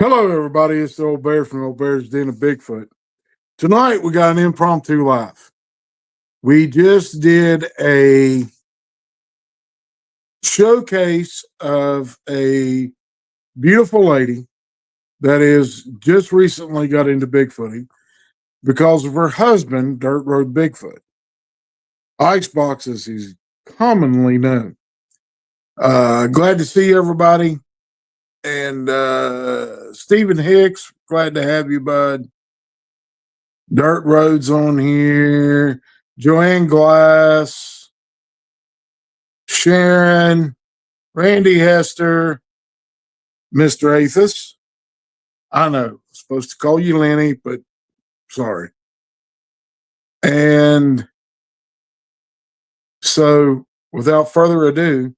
Hello, everybody. It's the Old Bear from Old Bear's Den of Bigfoot. Tonight, we got an impromptu live. We just did a showcase of a beautiful lady that is just recently got into Bigfooting because of her husband, Dirt Road Bigfoot. Icebox, as he's commonly known. Glad to see everybody. And Stephen Hicks, glad to have you, bud. Dirt Road's on here. Joanne Glass, Sharon, Randy Hester, Mr. Athos. I know, I'm supposed to call you Lenny, but sorry. And so, without further ado,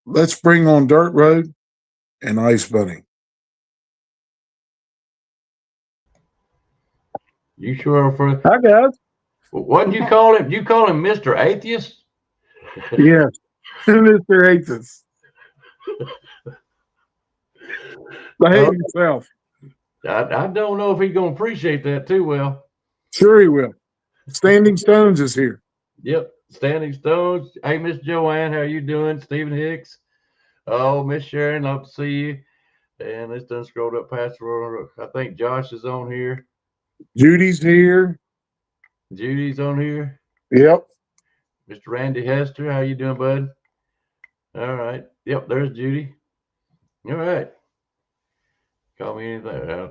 let's bring on Dirt Road and Icebunny. You sure are for Hi, guys. what did you call him? You call him Mr. Atheist? Yes, Mr. Athos. Behave yourself. I don't know if he's gonna appreciate that too well. Sure, he will. Standing Stones is here. Yep. Standing Stones. Hey, Miss Joanne, how you doing? Stephen Hicks. Oh, Miss Sharon, love to see you. And it's done scrolled up past. I think Josh is on here. Judy's here. Judy's on here. Yep. Mr. Randy Hester, how you doing, bud? All right. Yep, there's Judy. All right. Call me anything.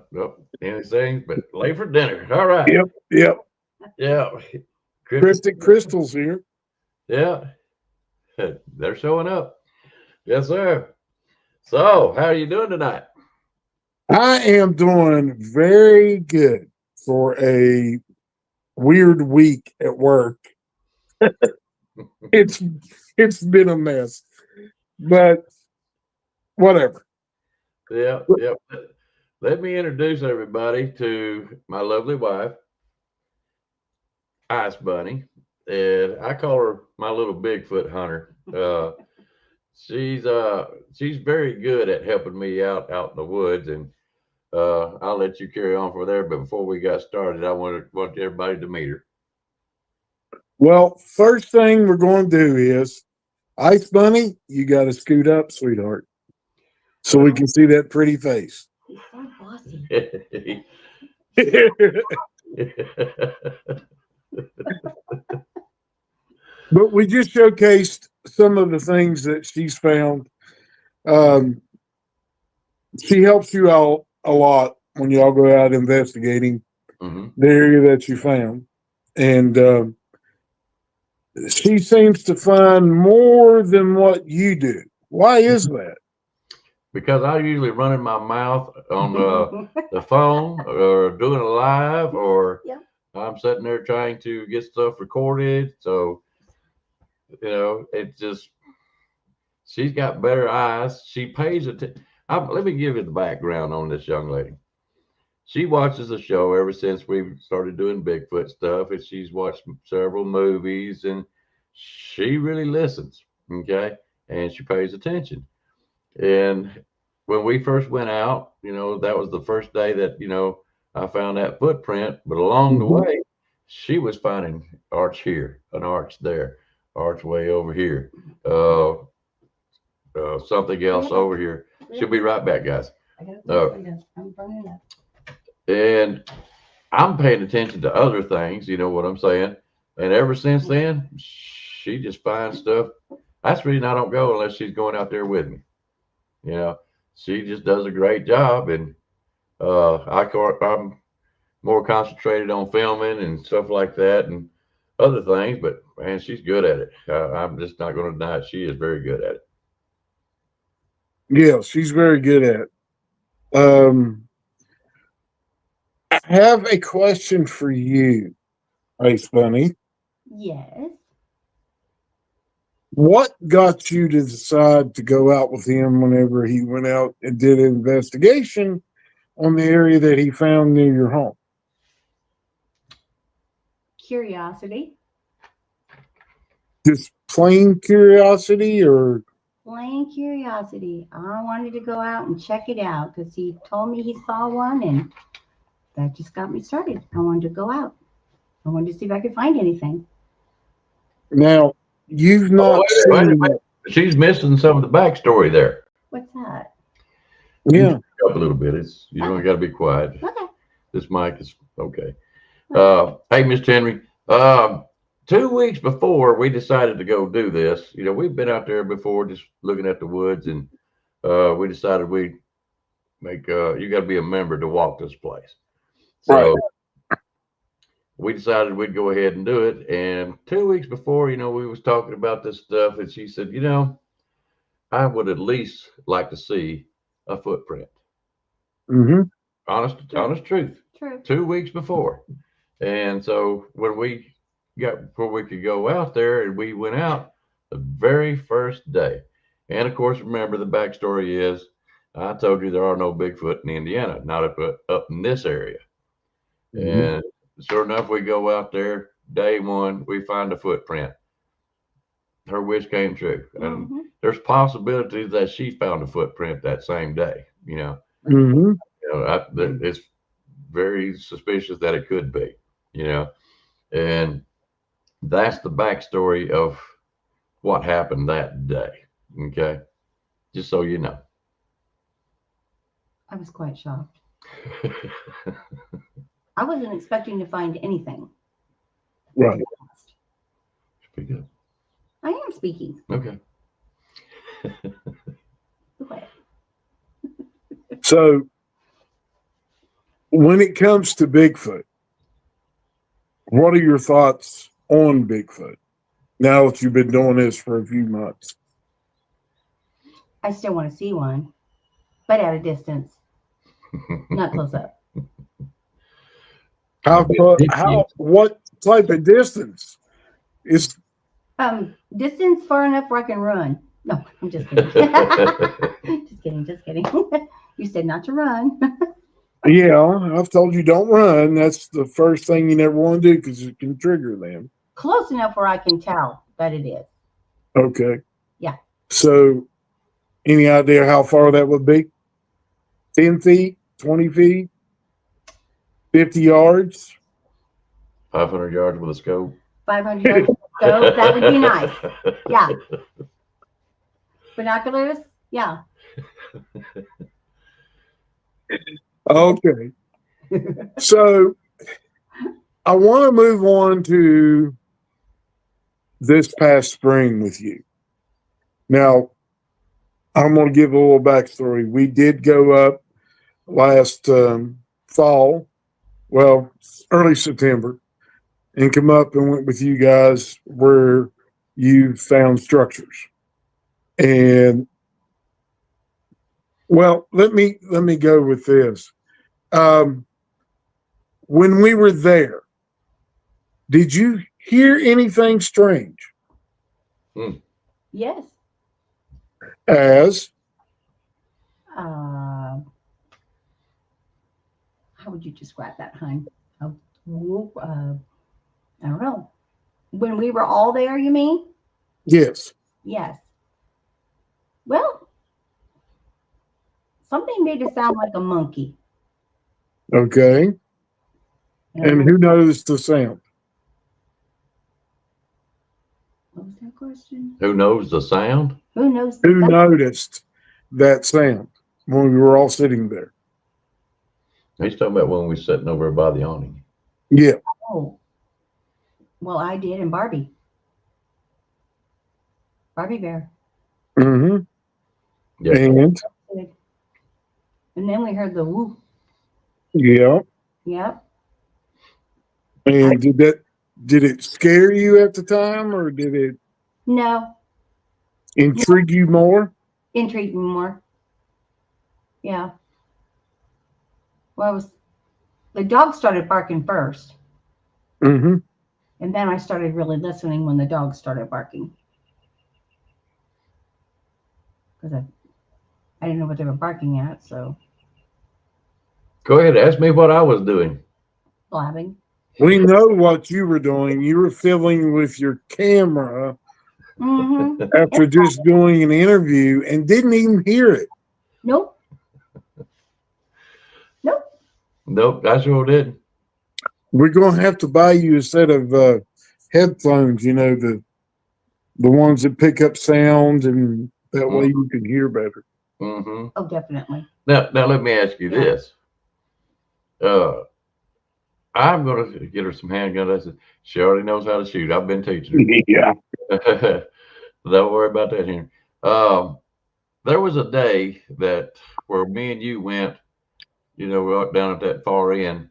Anything but late for dinner. All right. Yep. Yep. Yeah. Cryptic Crystal's here. Yeah. They're showing up. Yes, sir. So, how are you doing tonight? I am doing very good for a weird week at work. it's it's been a mess, but whatever. Yeah, yeah. Let me introduce everybody to my lovely wife, Ice Bunny, and I call her my little Bigfoot hunter. She's very good at helping me out in the woods, and I'll let you carry on from there. But before we got started, I want everybody to meet her. Well, first thing we're going to do is Ice Bunny. You got to scoot up, sweetheart, so we can see that pretty face. But we just showcased some of the things that she's found. Um, she helps you out a lot when y'all go out investigating the area that you found. And she seems to find more than what you do. Why is that? Because I usually running my mouth on the phone or doing a live, or I'm sitting there trying to get stuff recorded. So, it's just, she's got better eyes. She pays attention. Let me give you the background on this young lady. She watches the show ever since we started doing Bigfoot stuff, and she's watched several movies, and she really listens. Okay. And she pays attention. And when we first went out, that was the first day that, I found that footprint. But along the way, she was finding arch here, an arch there, archway over here, something else over here. She'll be right back, guys. And I'm paying attention to other things, you know what I'm saying? And ever since then, she just finds stuff. That's the reason I don't go unless she's going out there with me. She just does a great job, and I'm more concentrated on filming and stuff like that and other things. But man, she's good at it. I'm just not going to deny it. She is very good at it. Yeah, she's very good at it. I have a question for you, Ice Bunny. Yes. What got you to decide to go out with him whenever he went out and did an investigation on the area that he found near your home? Curiosity. Just plain curiosity, or Plain curiosity. I wanted to go out and check it out because he told me he saw one, and that just got me started. I wanted to go out. I wanted to see if I could find anything. Now, you've Oh, not wait a seen minute. She's missing some of the backstory there. What's that? You can yeah. speak up a little bit. It's you don't got to be quiet. Okay. This mic is okay. Okay. Hey, Mr. Henry. 2 weeks before we decided to go do this, we've been out there before, just looking at the woods, and we decided we'd make. You got to be a member to walk this place. Right. So we decided we'd go ahead and do it. And 2 weeks before, we was talking about this stuff, and she said, I would at least like to see a footprint. Mm-hmm. Honest truth. True. 2 weeks before. And so when we got before we could go out there, and we went out the very first day. And of course, remember the backstory is I told you there are no Bigfoot in Indiana, not up in this area. Mm-hmm. And sure enough, we go out there day one, we find a footprint. Her wish came true. And Mm-hmm. there's possibilities that she found a footprint that same day. Mm-hmm. It's very suspicious that it could be, you know, and that's the backstory of what happened that day. Okay, just so you know. I was quite shocked. I wasn't expecting to find anything. Right. Speak up. I am speaking. Okay. Okay. So when it comes to Bigfoot, what are your thoughts on Bigfoot now that you've been doing this for a few months? I still want to see one, but at a distance, not close up. What type of distance is? Distance far enough where I can run. No, I'm just kidding. Just kidding. You said not to run. Yeah, I've told you don't run. That's the first thing you never want to do because it can trigger them. Close enough where I can tell that it is. Okay. Yeah. So, any idea how far that would be? 10 feet, 20 feet, 50 yards? 500 yards with a scope. 500 yards. So that would be nice. Yeah. Binoculars? Yeah. Okay. So, I want to move on to this past spring with you. Now, I'm going to give a little backstory. We did go up last fall, well, early September, and come up and went with you guys where you found structures. And well, let me go with this. When we were there, did you hear anything strange? Yes. As How would you describe that, hon? I don't know. When we were all there, you mean? yes. Yes. Well, something made it sound like a monkey. Okay. And who knows the sound? What was that question? Who knows the sound? Who knows? Who noticed that sound when we were all sitting there? He's talking about when we were sitting over by the awning. Yeah. Oh, well, I did, and Barbie Bear. Mm-hmm. Yeah. And then we heard the whoop. Yeah. Yep. And did it scare you at the time, or did it No. intrigue you more? Intrigue me more. Yeah. Well, the dog started barking first. Mm-hmm. And then I started really listening when the dogs started barking. Because I didn't know what they were barking at, so. Go ahead, ask me what I was doing. Blabbing. We know what you were doing. You were filming with your camera Mm-hmm. after just doing an interview and didn't even hear it. Nope. Nope. Nope, I sure didn't. We're going to have to buy you a set of headphones, you know, the ones that pick up sound, and that way you can hear better. Mm-hmm. Oh, definitely. Now let me ask you Yeah. this. I'm going to get her some handguns. I said, she already knows how to shoot. I've been teaching Yeah. her. Don't worry about that here. There was a day that where me and you went, you know, we walked down at that far end,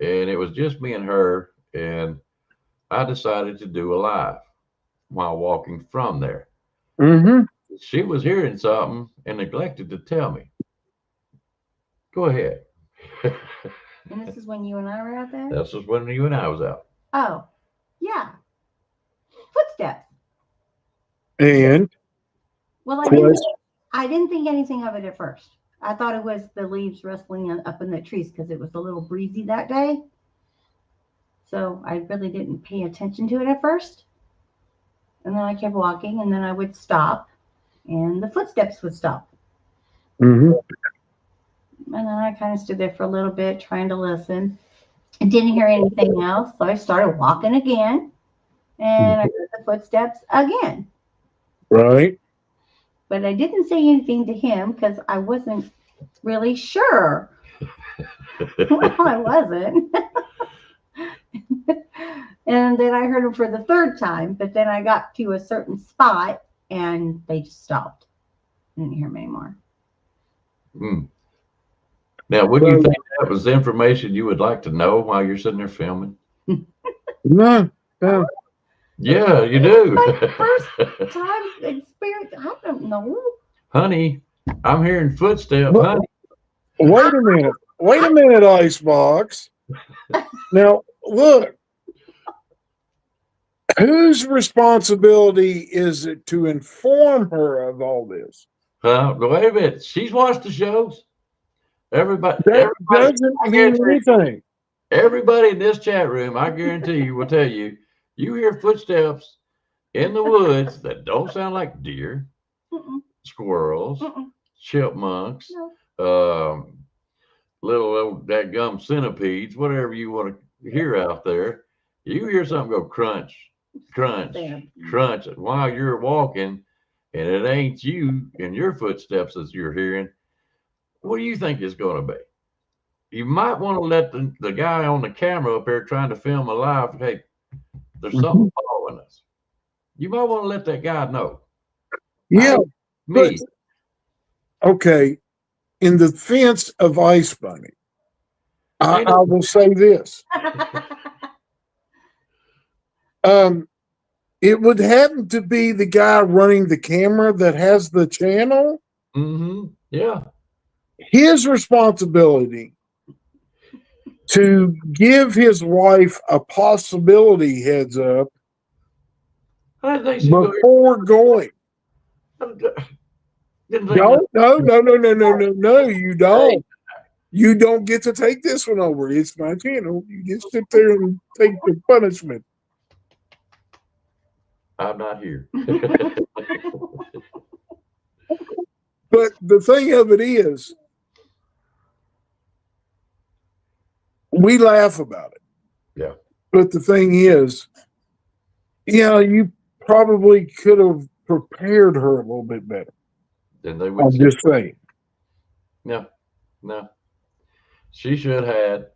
and it was just me and her, and I decided to do a live while walking from there. Mm-hmm. She was hearing something and neglected to tell me. Go ahead. And this is when you and I were out there? This was when you and I was out. Oh, yeah. Footsteps. And Well, Quest- I didn't think anything of it at first. I thought it was the leaves rustling up in the trees because it was a little breezy that day. So I really didn't pay attention to it at first. And then I kept walking, and then I would stop, and the footsteps would stop. mm-hmm. And then I kind of stood there for a little bit trying to listen. I didn't hear anything else, so I started walking again, and I heard the footsteps again. Right. But I didn't say anything to him because I wasn't really sure. Well, I wasn't. And then I heard them for the third time, but then I got to a certain spot and they just stopped. I didn't hear them anymore. Mm. Now, would you think that was information you would like to know while you're sitting there filming? No. No. Yeah, you do. My first time experience. I don't know. Honey, I'm hearing footsteps. Well, honey. Wait a minute. Wait a minute, Icebox. Now, look. Whose responsibility is it to inform her of all this? Wait a minute. She's watched the shows. Everybody, That everybody, doesn't mean anything. everybody in this chat room, I guarantee you, will tell you, you hear footsteps in the woods that don't sound like deer, Mm-mm. squirrels, Mm-mm. chipmunks, No. little old dadgum centipedes, whatever you want to hear out there. You hear something go crunch, crunch, crunch while you're walking, and it ain't you and your footsteps as you're hearing. What do you think it's going to be? You might want to let the guy on the camera up there trying to film a live, hey, there's something following us. You might want to let that guy know. Yeah. Me. But, okay. In the defense of Icebunny, I will say this. It would happen to be the guy running the camera that has the channel. Mm-hmm. Yeah. His responsibility to give his wife a possibility heads up before going. No, you don't. You don't get to take this one over. It's my channel. You just sit there and take the punishment. I'm not here. But the thing of it is, we laugh about it. Yeah. But the thing is, you probably could have prepared her a little bit better. Then they would. I'm just saying. No. She should have,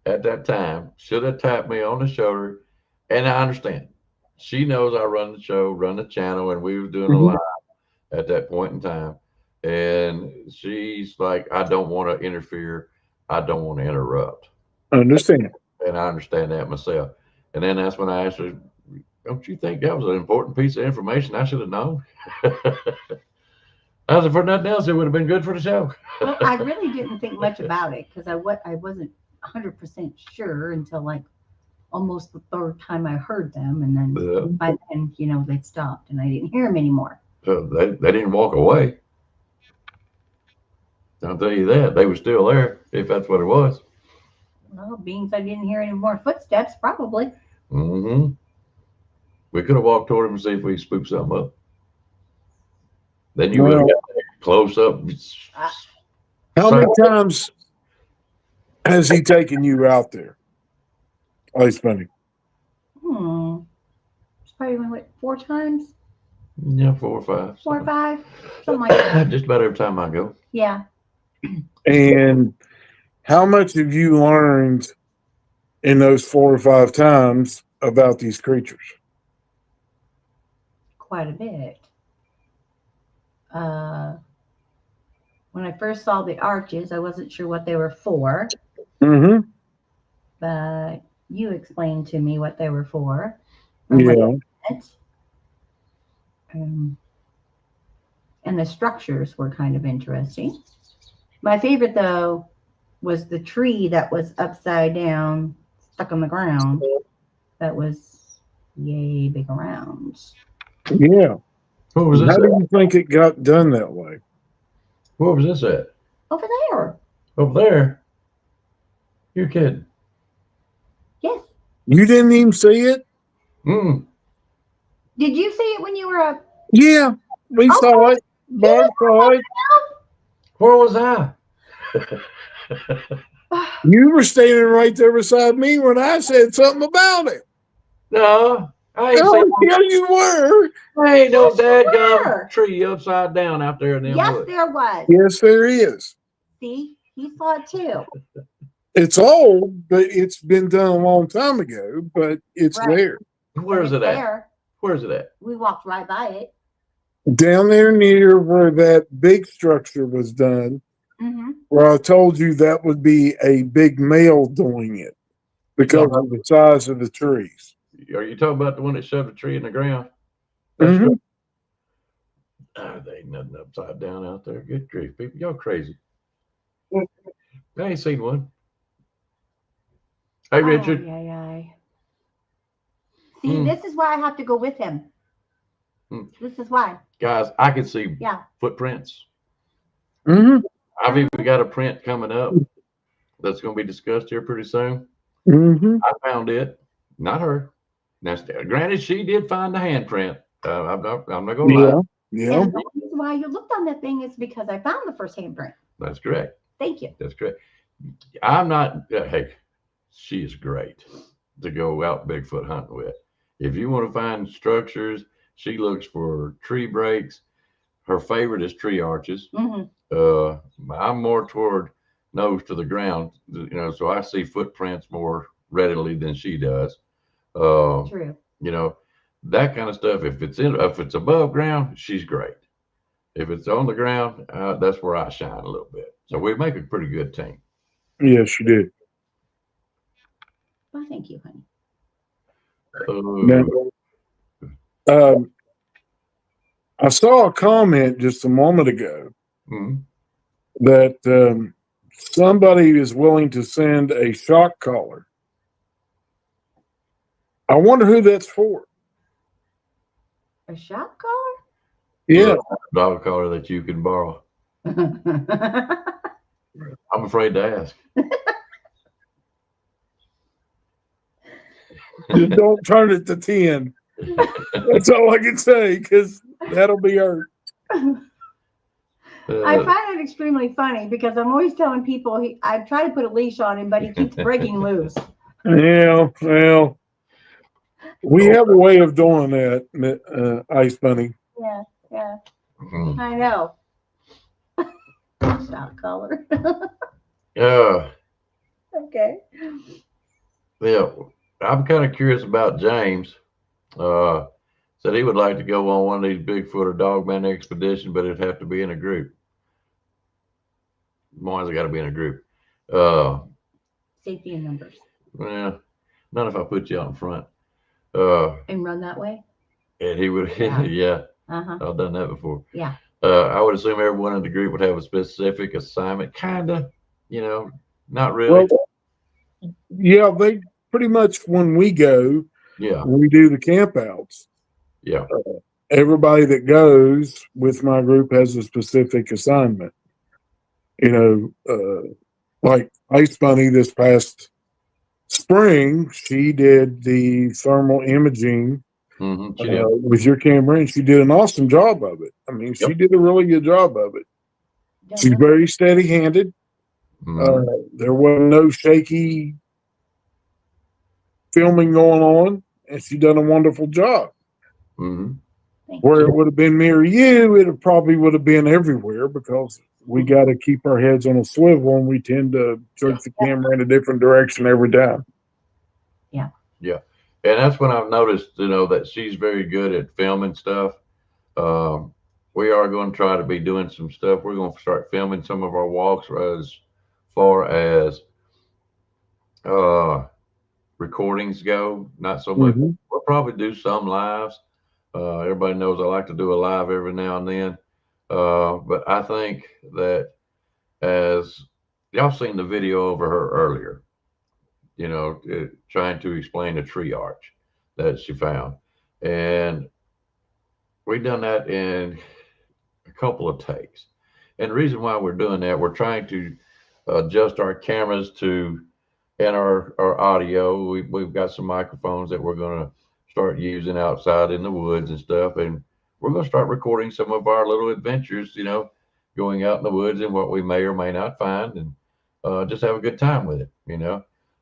at that time, should have tapped me on the shoulder. And I understand. She knows I run the show, run the channel, and we were doing a live at that point in time. And she's like, I don't want to interfere. I don't want to interrupt. Understand. And I understand that myself. And then that's when I asked her, don't you think that was an important piece of information I should have known? I said, for nothing else, it would have been good for the show. Well, I really didn't think much about it because I wasn't 100% sure until like almost the third time I heard them. And then by then, they'd stopped and I didn't hear them anymore. They didn't walk away. I'll tell you that. They were still there, if that's what it was. Well, being I didn't hear any more footsteps, probably. Mm-hmm. We could have walked toward him and see if we could spook something up. Then you would have Well, got that close up. how many times has he taken you out there, Icebunny? It's probably been, what, 4 times? Yeah, 4 or 5. 4 or 5? Something like that. Just about every time I go. Yeah. And how much have you learned in those 4 or 5 times about these creatures? Quite a bit. When I first saw the arches, I wasn't sure what they were for, Mm-hmm. but you explained to me what they were for. And what Yeah. they meant. And the structures were kind of interesting. My favorite, though, was the tree that was upside down, stuck on the ground. That was yay big around. Yeah. What was this How at? do you think it got done that way? What was this at? Over there. Over there? You're kidding. Yes. You didn't even see it? Mm. Did you see it when you were up? Yeah, we saw it. Barb saw it. Where was I? You were standing right there beside me when I said something about it. No, I ain't Oh, seen. yeah, you were. There ain't no Yes, you were. dadgum tree upside down out there in them Yes, woods. there was. Yes, there is. See, he saw it too. It's old, but it's been done a long time ago, but it's Right. there. Where's But it it's at? there. Where's it at? We walked right by it. Down there near where that big structure was done, Mm-hmm. where I told you that would be a big male doing it because of the size of the trees. Are you talking about the one that shoved a tree in the ground? Mm-hmm. There ain't nothing upside down out there. Good grief, people. Y'all crazy. I ain't seen one. Hey, Richard. Ay. See, this is why I have to go with him. This is why. Guys, I can see Yeah. footprints. Mm-hmm. I've even got a print coming up that's going to be discussed here pretty soon. Mm-hmm. I found it, not her. Now, granted, she did find the handprint. I'm not going to lie. Yeah. And the reason why you looked on that thing is because I found the first handprint. That's correct. Thank you. That's correct. I'm not, hey, she is great to go out Bigfoot hunting with. If you want to find structures, she looks for tree breaks. Her favorite is tree arches. Mm-hmm. I'm more toward nose to the ground, so I see footprints more readily than she does. True. That kind of stuff. If it's above ground, she's great. If it's on the ground, that's where I shine a little bit. So we make a pretty good team. Yes, you did. Well, thank you, honey. I saw a comment just a moment ago Mhm. that somebody is willing to send a shock collar. I wonder who that's for. A shock collar? Yeah. Dog collar that you can borrow. I'm afraid to ask. Just don't turn it to 10. That's all I can say, because that'll be hurt. I find it extremely funny because I'm always telling people I try to put a leash on him, but he keeps breaking loose. Yeah, well, we have a way of doing that, Icebunny. Yeah. Mhm. I know. Shock collar. Yeah. Okay. Yeah. I'm kind of curious about James. Said he would like to go on one of these Bigfoot or Dogman expedition, but it'd have to be in a group. Mine's got to be in a group. Safety in numbers. Well, not if I put you out in front. And run that way? And he would, Yeah. I've done that before. Yeah. I would assume everyone in the group would have a specific assignment, kind of, not really. Well, yeah, they pretty much, when we go, when we do the campouts, everybody that goes with my group has a specific assignment. Like Icebunny this past spring, she did the thermal imaging She did. with your camera, and she did an awesome job of it. I mean, she did a really good job of it. She's very steady-handed. There was no shaky filming going on, and she done a wonderful job. Where it would have been me or you, it probably would have been everywhere, because we got to keep our heads on a swivel, and we tend to jerk the camera in a different direction every time. Yeah. And that's when I've noticed, that she's very good at filming stuff. We are going to try to be doing some stuff. We're going to start filming some of our walks as far as recordings go. Not so much. We'll probably do some lives. Everybody knows I like to do a live every now and then. But I think that, as y'all seen the video over her earlier, trying to explain the tree arch that she found. And we've done that in a couple of takes. And the reason why we're doing that, we're trying to adjust our cameras and our audio. We've got some microphones that we're going to start using outside in the woods and stuff. And we're going to start recording some of our little adventures, going out in the woods and what we may or may not find, and just have a good time with it,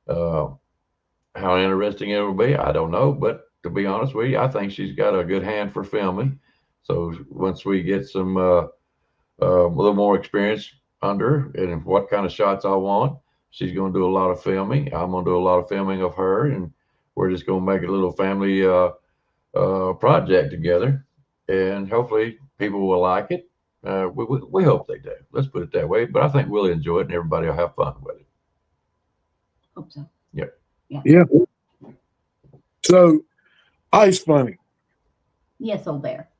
How interesting it will be, I don't know. But to be honest with you, I think she's got a good hand for filming. So once we get some a little more experience under and what kind of shots I want, she's going to do a lot of filming. I'm going to do a lot of filming of her, and we're just going to make a little family project together, and hopefully people will like it. We hope they do. Let's put it that way. But I think we'll enjoy it, and everybody will have fun with it. Hope so. Yep. Yeah. So, Icebunny. Yes, old bear.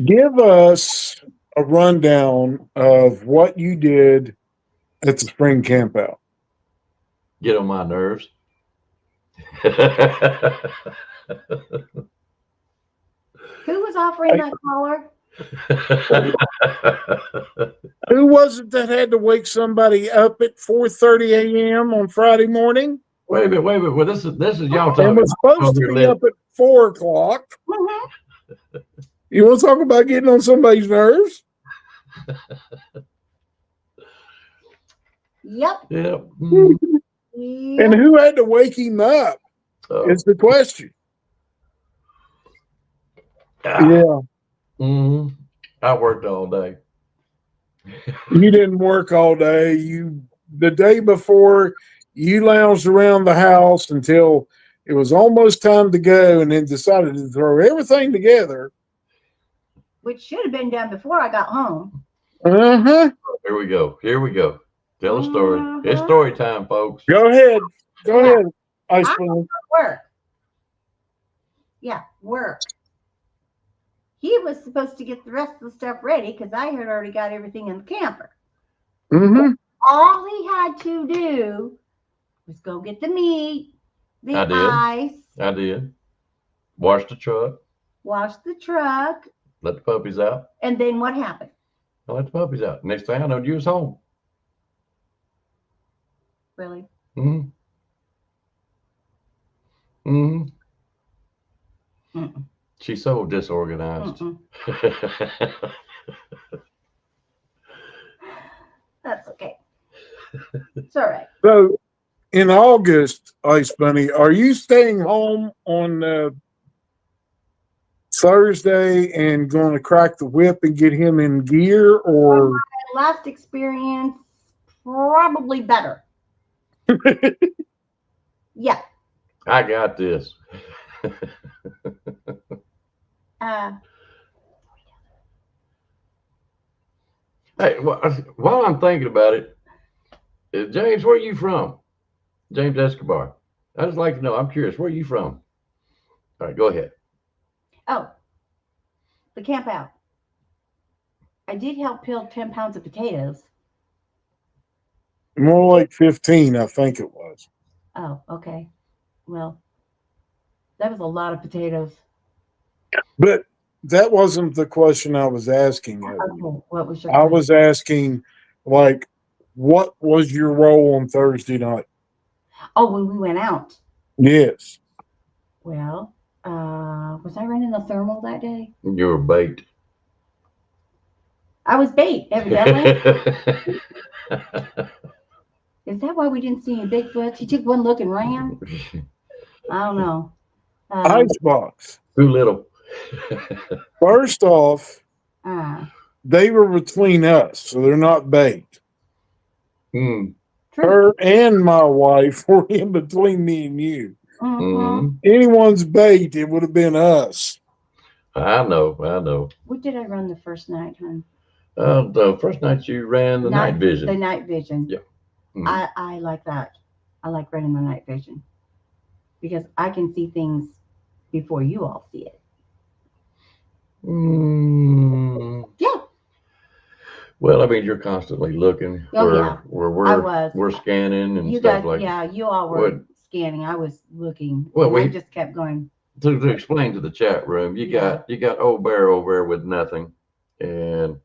Give us a rundown of what you did at the spring camp out. Get on my nerves. Who was offering that collar? Who was it that had to wake somebody up at 4:30 a.m. on Friday morning? Wait a minute. Well, this is y'all talking. And was supposed to be up at 4 o'clock. You want to talk about getting on somebody's nerves? Yep. Yep. And who had to wake him up? Is the question. Yeah. I worked all day. You didn't work all day. The day before, you lounged around the house until it was almost time to go, and then decided to throw everything together. Which should have been done before I got home. Here we go. Tell a story. It's story time, folks. Go ahead. Icebunny. Work. Yeah, work. He was supposed to get the rest of the stuff ready because I had already got everything in the camper. All he had to do was go get the meat, the ice. I did. Wash the truck. Let the puppies out. And then what happened? I let the puppies out. Next thing I know, you was home. Really? She's so disorganized. That's okay. It's all right. So, in August, Icebunny, are you staying home on Thursday and going to crack the whip and get him in gear, or my last experience? Probably better. Yeah. I got this. Hey, while I'm thinking about it, James, where are you from? James Escobar. I'd just like to know. I'm curious. Where are you from? All right, go ahead. Oh, the camp out. I did help peel 10 pounds of potatoes. more like 15, I think it was. Oh, okay. Well, that was a lot of potatoes. But that wasn't the question I was asking. Okay, what was your I question? was asking, like, what was your role on Thursday night? Oh, when we went out. Yes. Well, Was I running the thermal that day? You were bait. I was bait, evidently. Is that why we didn't see any Bigfoots? He took one look and ran. I don't know. Icebox. Too little. First off, Uh, they were between us, so they're not bait. Mm. true. Her and my wife were in between me and you. Mhm. Anyone's bait, it would have been us. I know. What did I run the first night, hon? The first night you ran the night vision. The night vision. Yeah. Mhm. I like that. I like running the night vision because I can see things before you all see it. Yeah. Well, I mean, you're constantly looking. Oh, where, yeah. where I was. we're scanning and You stuff guys, like that. yeah, you all were scanning. I was looking. Well, I just kept going. To explain to the chat room, you got old bear over there with nothing, and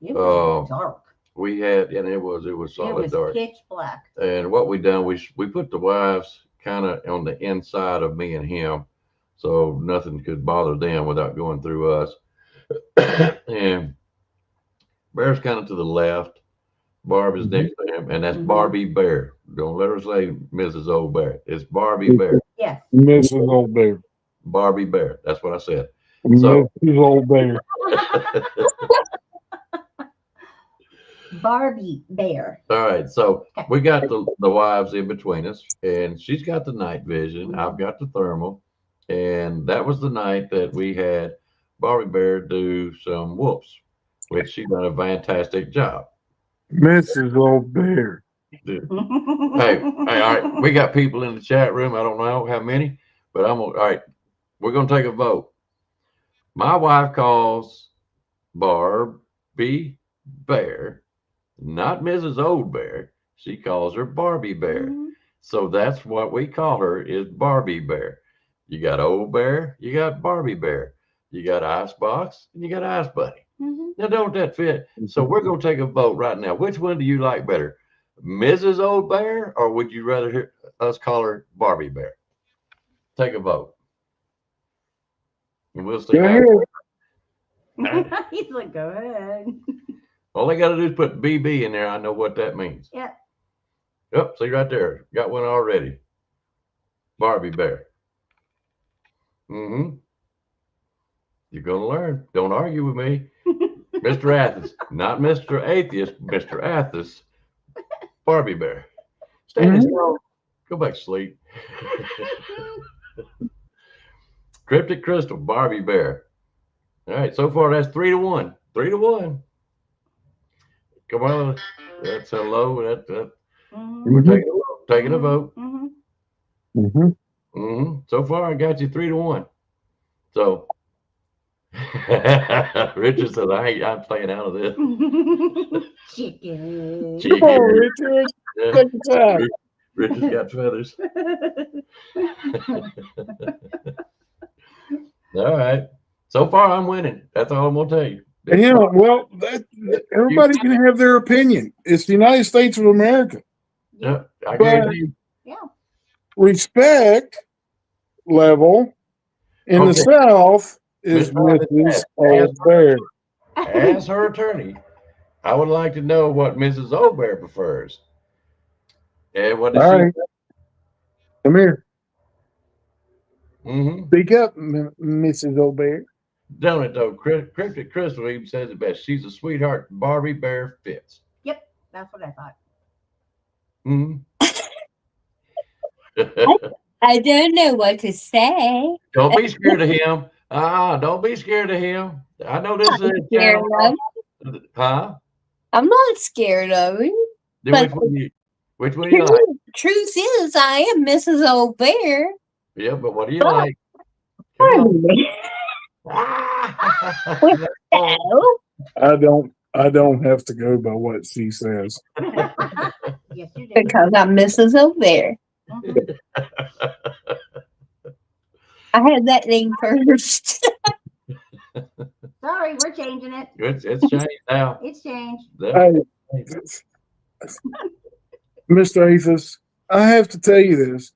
it was dark. We had, and it was solid dark. Pitch black. And what we done, we put the wives kind of on the inside of me and him, so nothing could bother them without going through us. And Bear's kind of to the left. Barb is next to him, and that's Barbie Bear. Don't let her say Mrs. Old Bear. It's Barbie Bear. Yes. Mrs. Old Bear. Barbie Bear. That's what I said. So, Mrs. Old Bear. Barbie Bear. All right, so we got the wives in between us, and she's got the night vision. I've got the thermal, and that was the night that we had Barbie Bear do some whoops, which she done a fantastic job. Mrs. Old Bear. Hey, all right, we got people in the chat room. I don't know how many, but all right, we're gonna take a vote. My wife calls Barbie Bear, not Mrs. Old Bear. She calls her Barbie Bear. So that's what we call her, is Barbie Bear. You got Old Bear, you got Barbie Bear, you got Icebox, and you got Icebunny. Now, don't that fit? So we're going to take a vote right now. Which one do you like better, Mrs. Old Bear, or would you rather hear us call her Barbie Bear? Take a vote. And we'll see. He's like, go ahead. All they got to do is put BB in there. I know what that means. Yeah. Yep. See right there. Got one already. Barbie Bear. You're going to learn. Don't argue with me. Mr. Athos. Not Mr. Atheist. Mr. Athos. Barbie Bear. Stand still. Go back to sleep. Cryptic Crystal. Barbie Bear. All right. So far, that's 3-1. 3-1. Come on. That's hello. We're taking a vote. So far, I got you 3-1. So Richard said, I'm staying out of this. Chicken. Come on, Richard. Take your time. Richard's got feathers. All right. So far, I'm winning. That's all I'm going to tell you. Yeah, well, everybody can have their opinion. It's the United States of America. Yeah, I guarantee you. Yeah. Respect level in the South is Mrs. Old Bear. As her attorney, I would like to know what Mrs. Old Bear prefers. And what does she? Come here. Speak up, Mrs. Old Bear. Don't it though? Cryptic Crystal even says it best. She's a sweetheart. Barbie Bear fits. Yep, that's what I thought. I don't know what to say. Don't be scared of him. Don't be scared of him. I know this is scared of him. Huh? I'm not scared of him. Then which one you like? Truth is, I am Mrs. Old Bear. Yeah, but what do you like? Come on. I don't have to go by what she says. Yes, you do. Because I'm Mrs. Old Bear. I had that name first. Sorry, we're changing it. It's changed now. It's changed. Hey, Mr. Athos, I have to tell you this.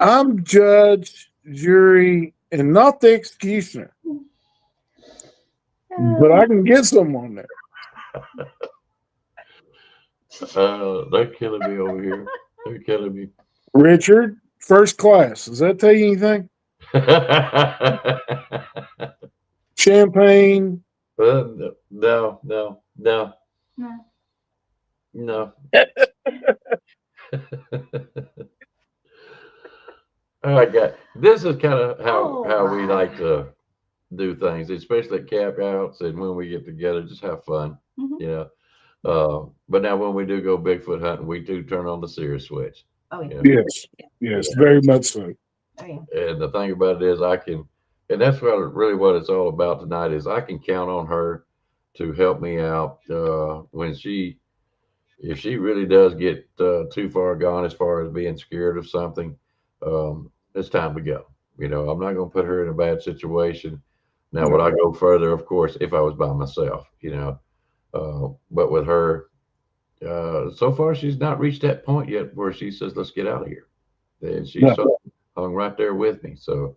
I'm judge, jury, and not the executioner. But I can get someone there. They're killing me over here. They're killing me. Richard, first class. Does that tell you anything? Champagne. No, no, no, No. no. All right, guys. This is kind of how we like to do things, especially at campouts and when we get together, just have fun, Mhm. you know. But now when we do go Bigfoot hunting, we do turn on the serious switch. Oh yeah. You know? Yes, Yeah. very much so. Oh yeah. And the thing about it is, and that's really what it's all about tonight is I can count on her to help me out when if she really does get too far gone as far as being scared of something, it's time to go. You know, I'm not going to put her in a bad situation. Now, would I go further? Of course, if I was by myself, you know. But with her, so far, she's not reached that point yet where she says, let's get out of here. And she's No. sort of hung right there with me. So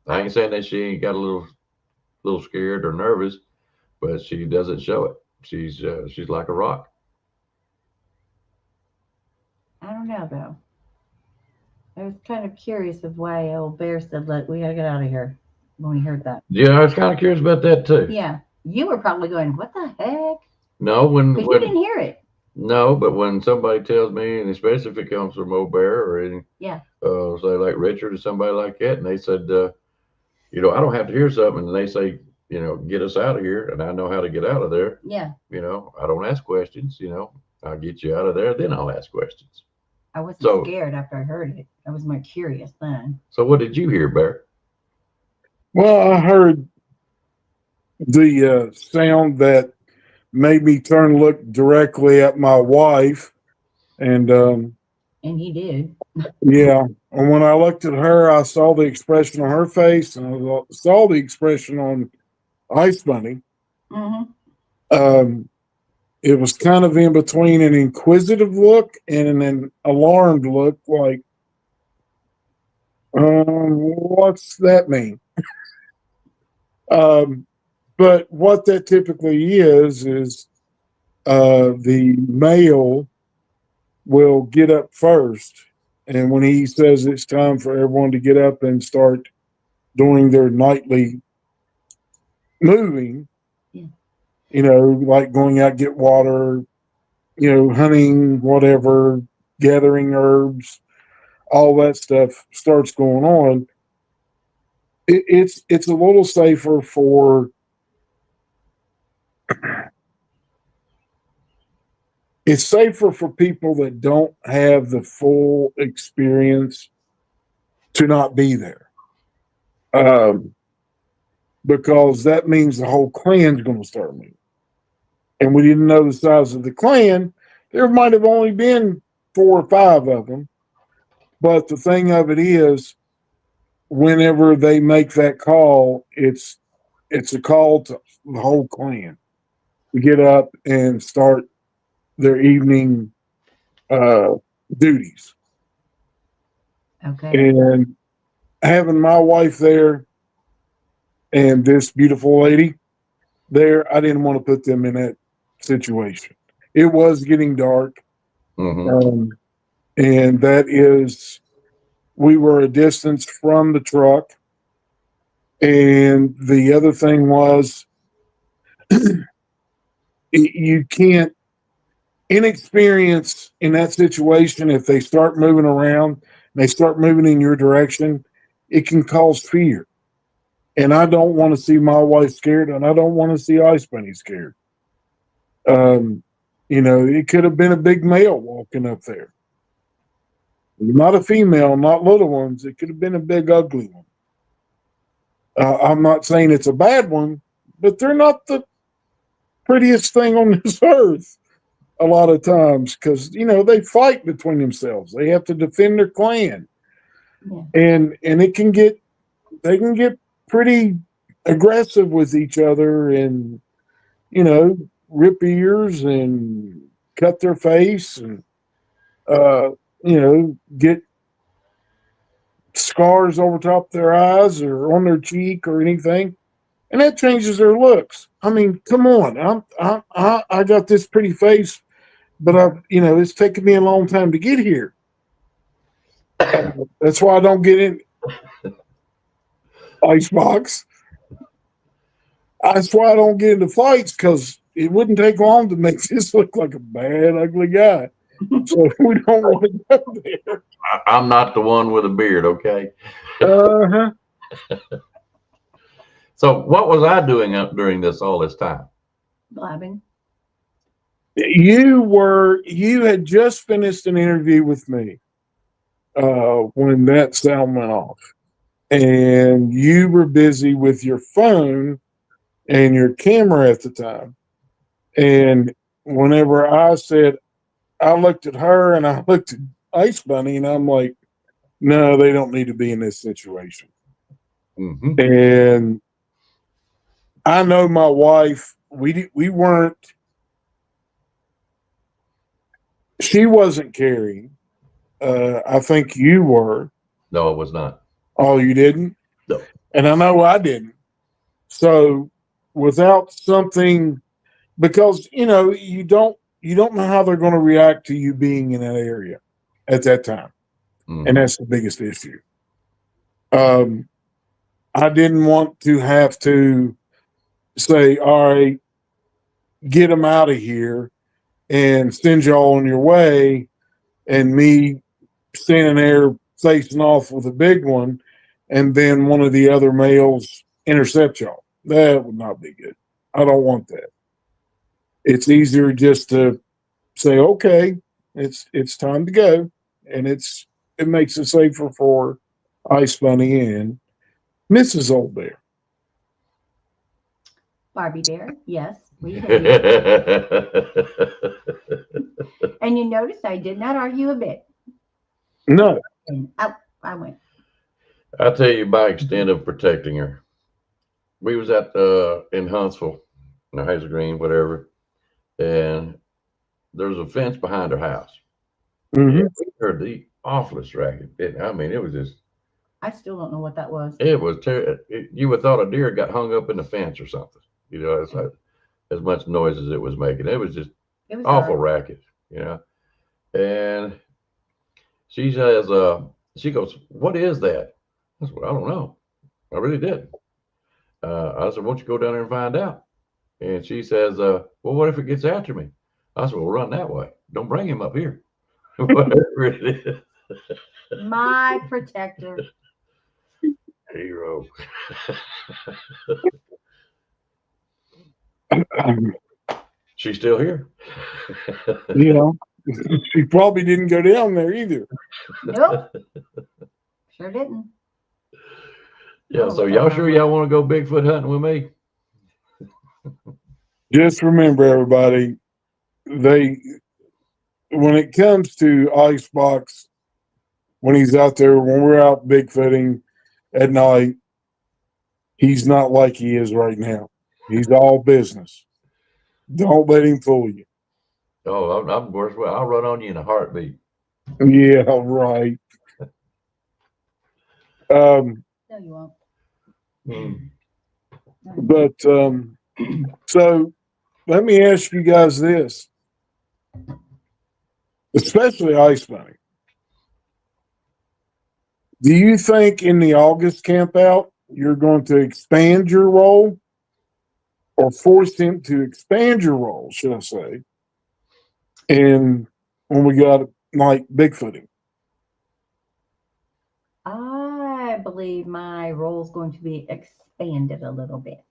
I ain't saying that she ain't got a little scared or nervous, but she doesn't show it. She's like a rock. I don't know though. I was kind of curious of why old Bear said, "Look, we gotta get out of here." When we heard that. Yeah, I was kind of curious about that too. Yeah, you were probably going, "What the heck?" No, Because you didn't hear it. no, but when somebody tells me, and especially if it comes from Old Bear or any, Yeah. say like Richard or somebody like that, and they said, you know, I don't have to hear something, and they say, you know, get us out of here, and I know how to get out of there. Yeah. You know, I don't ask questions. You know, I'll get you out of there, then I'll ask questions. I wasn't So- scared after I heard it. I was more curious then. So, what did you hear, Bear? Well, I heard the sound that made me turn and look directly at my wife. And And he did. yeah, and when I looked at her, I saw the expression on her face and I saw the expression on Icebunny. Mm-hmm. It was kind of in between an inquisitive look and an alarmed look, like, what's that mean? But what that typically is the male will get up first. And when he says it's time for everyone to get up and start doing their nightly moving, Yeah. you know, like going out, get water, you know, hunting, whatever, gathering herbs, all that stuff starts going on. It's a little safer for people that don't have the full experience to not be there. Because that means the whole clan's going to start moving. And we didn't know the size of the clan. There might have only been 4 or 5 of them. But the thing of it is, whenever they make that call, it's a call to the whole clan to get up and start their evening duties. Okay. And having my wife there and this beautiful lady there, I didn't want to put them in that situation. It was getting dark. Mm-hmm. And that is, we were a distance from the truck. And the other thing was, you can't, inexperience in that situation, if they start moving around, they start moving in your direction, it can cause fear. And I don't want to see my wife scared, and I don't want to see Icebunny scared. You know, it could have been a big male walking up there. Not a female, not little ones. It could have been a big, ugly one. I'm not saying it's a bad one, but they're not the prettiest thing on this earth a lot of times because, you know, they fight between themselves. They have to defend their clan. Yeah. And they can get pretty aggressive with each other and, you know, rip ears and cut their face and, you know, get scars over top of their eyes or on their cheek or anything, and that changes their looks. I mean, come on, I got this pretty face, but it's taken me a long time to get here. That's why I don't get in icebox. That's why I don't get into fights, because it wouldn't take long to make this look like a bad, ugly guy. So we don't want to go there. I'm not the one with a beard, okay? Uh-huh. So what was I doing up during all this time? Blabbing. You had just finished an interview with me when that sound went off. And you were busy with your phone and your camera at the time. And whenever I said, I looked at her and I looked at Icebunny, and I'm like, no, they don't need to be in this situation. Mm-hmm. And I know my wife, we weren't, she wasn't carrying. I think you were. No, it was not. Oh, you didn't? No. And I know I didn't. So without something, because you don't know how they're going to react to you being in that area at that time. Mm-hmm. And that's the biggest issue. I didn't want to have to say, all right, get them out of here and send y'all on your way, and me standing there facing off with a big one, and then one of the other males intercept y'all. That would not be good. I don't want that. It's easier just to say, okay, it's time to go, and it makes it safer for Icebunny and Mrs. Old Bear. Barbie Bear, yes, we heard you. And you notice I did not argue a bit. No. And out I went. I'll tell you by extent of protecting her. We was at in Huntsville, Hazel Green, whatever, and there's a fence behind her house. Mm-hmm. We heard the awfulest racket. It was just. I still don't know what that was. It was you would thought a deer got hung up in the fence or something. It's like as much noise as it was making. It was just awful racket. And she says, she goes, "What is that?" I said, "Well, I don't know. I really did." I said, "Won't you go down there and find out?" And she says, "Well, what if it gets after me?" I said, "Well, run that way. Don't bring him up here." Whatever it is. My protector. Hero. She's still here. She probably didn't go down there either. Nope. Sure didn't. Yeah, so y'all sure y'all want to go Bigfoot hunting with me? Just remember, everybody, when it comes to Icebox, when he's out there, when we're out Bigfooting at night, he's not like he is right now. He's all business. Don't let him fool you. Oh, I'm worse. Well, I'll run on you in a heartbeat. Yeah, right. No, you won't. Mm. But so let me ask you guys this, especially Icebunny. Do you think in the August camp out you're going to expand your role, or force him to expand your role, should I say? And when we got like Bigfooting, I believe my role is going to be expanded a little bit.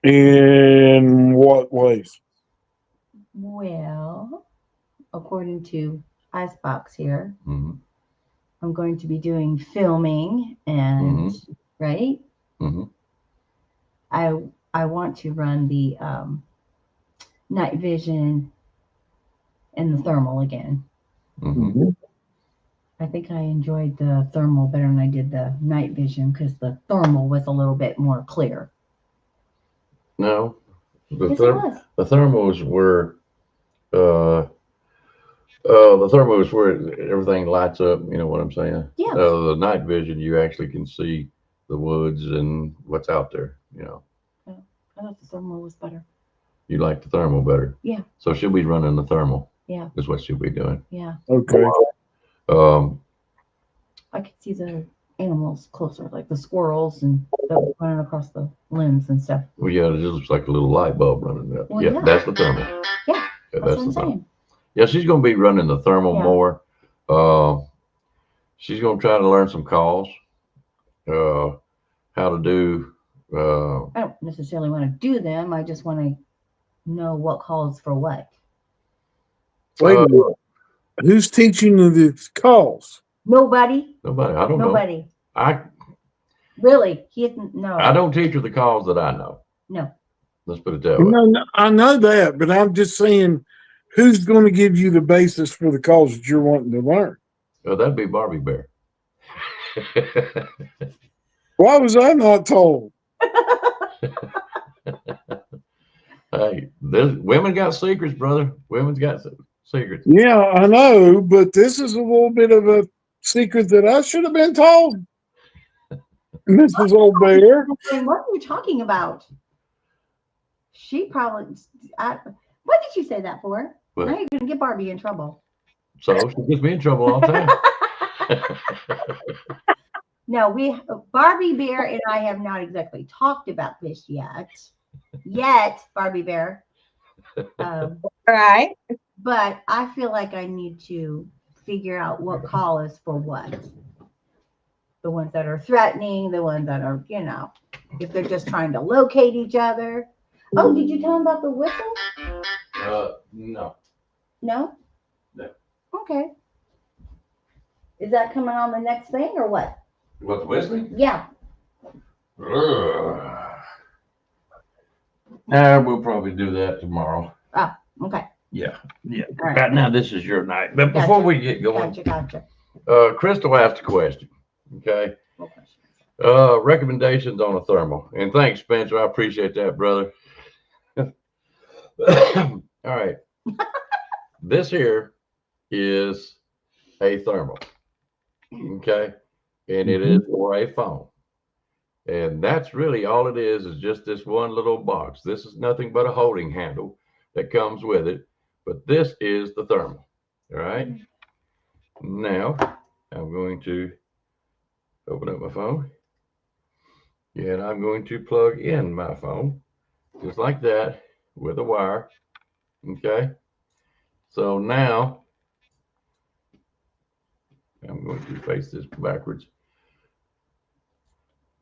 in what ways? Well, according to Icebox here, Mm-hmm. I'm going to be doing filming and right. Mm-hmm. I want to run the night vision and the thermal again. Mm-hmm. I think I enjoyed the thermal better than I did the night vision, because the thermal was a little bit more clear. No, Yes, it was. the thermals were The thermal is where everything lights up. You know what I'm saying? Yeah. The night vision, you actually can see the woods and what's out there. You know, I thought the thermal was better. you like the thermal better. Yeah. So she'll be running the thermal. Yeah. Is what she'll be doing. Yeah. Okay. I could see the animals closer, like the squirrels and that were running across the limbs and stuff. Well, yeah, it just looks like a little light bulb running up. Well, yeah, yeah. that's the thermal. Yeah. That's what I'm the thermal. saying. Yeah, she's going to be running the thermal Yeah. more. She's going to try to learn some calls, how to do. I don't necessarily want to do them. I just want to know what calls for what. Wait a minute. Who's teaching you the calls? Nobody. Nobody. I don't know. Nobody. I Really? He didn't know. I don't teach her the calls that I know. No. Let's put it that way. No, I know that, but I'm just saying, who's going to give you the basis for the calls that you're wanting to learn? Well, that'd be Barbie Bear. Why was I not told? Hey, women got secrets, brother. Women's got secrets. Yeah, I know, but this is a little bit of a secret that I should have been told. Mrs. Old Bear. And what are you talking about? She probably. What did you say that for? What? Now you're going to get Barbie in trouble. So she gets me in trouble all the time. No, Barbie Bear and I have not exactly talked about this yet. Barbie Bear. Right. But I feel like I need to figure out what call is for what. The ones that are threatening, the ones that are, if they're just trying to locate each other. Oh, did you tell them about the whistle? No. No? No. Okay. Is that coming on the next thing or what? What's whistling? Yeah. We'll probably do that tomorrow. Oh, okay. Yeah. All right. Right now, this is your night. But before we get going, Gotcha. Crystal asked a question. Okay. What question? Recommendations on a thermal. And thanks, Spencer. I appreciate that, brother. All right. This here is a thermal. Okay. And it is for a phone. And that's really all it is just this one little box. This is nothing but a holding handle that comes with it. But this is the thermal. All right. Now, I'm going to open up my phone. And I'm going to plug in my phone just like that with a wire. Okay. So now I'm going to face this backwards.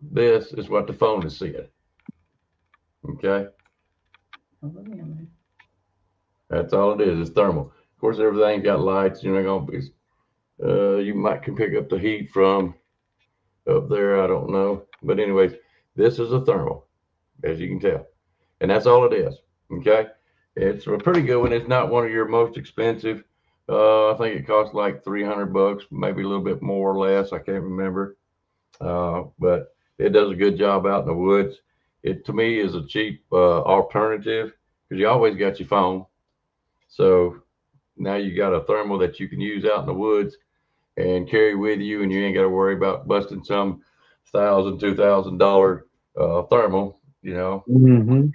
This is what the phone is seeing. Okay. That's all it is. It's thermal. Of course, everything's got lights. You're not going to be, you might can pick up the heat from up there. I don't know. But anyways, this is a thermal, as you can tell. And that's all it is. Okay. It's a pretty good one. It's not one of your most expensive. I think it costs like $300, maybe a little bit more or less. I can't remember. But it does a good job out in the woods. It, to me, is a cheap alternative because you always got your phone. So now you got a thermal that you can use out in the woods and carry with you, and you ain't got to worry about busting some $1,000, $2,000 thermal, Mm-hmm.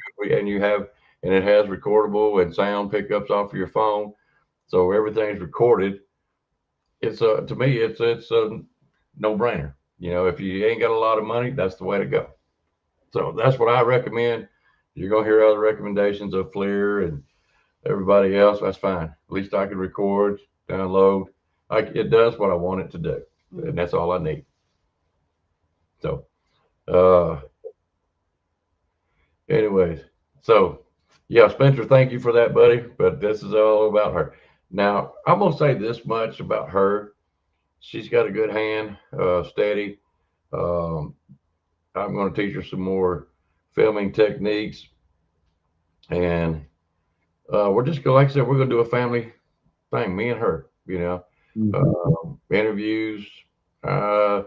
and it has recordable and sound pickups off of your phone. So everything's recorded. It's to me, it's a no-brainer. If you ain't got a lot of money, that's the way to go. So that's what I recommend. You're gonna hear other recommendations of FLIR and everybody else. That's fine. At least I can record, download. It does what I want it to do, and that's all I need. So, anyways, so yeah, Spencer, thank you for that, buddy. But this is all about her. Now, I'm gonna say this much about her. She's got a good hand, steady. I'm going to teach her some more filming techniques, and we're just going, like I said, we're going to do a family thing, me and her. Interviews. I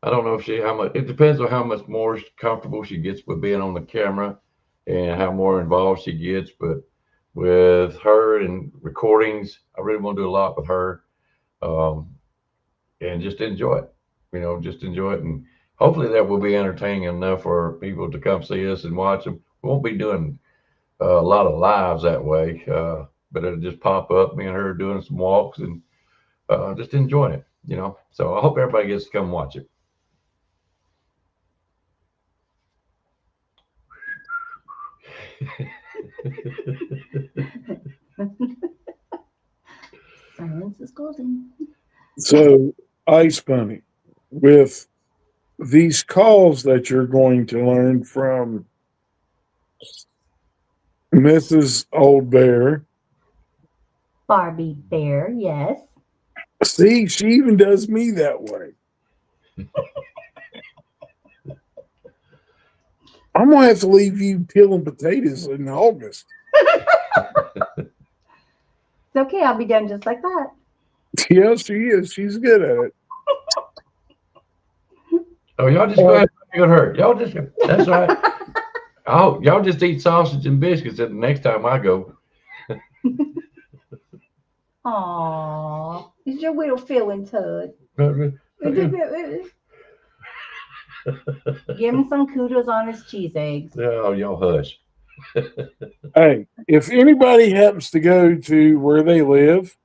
don't know how much. It depends on how much more comfortable she gets with being on the camera, and how more involved she gets. But with her her in recordings. I really want to do a lot with her, and just enjoy it. Just enjoy it, and hopefully that will be entertaining enough for people to come see us and watch them. We won't be doing a lot of lives that way, but it'll just pop up. Me and her doing some walks and just enjoying it. So I hope everybody gets to come watch it. Silence is golden. So, Icebunny, with these calls that you're going to learn from Mrs. Old Bear, Barbie Bear, yes. see, she even does me that way. I'm gonna have to leave you peeling potatoes in August. It's okay, I'll be done just like that. Yeah, she is. She's good at it. Oh, y'all just go ahead and pick on her. That's right. Oh, y'all just eat sausage and biscuits the next time I go. Aww, it's your little feeling, Toad. Give him some kudos on his cheese eggs. Oh, y'all hush. Hey, if anybody happens to go to where they live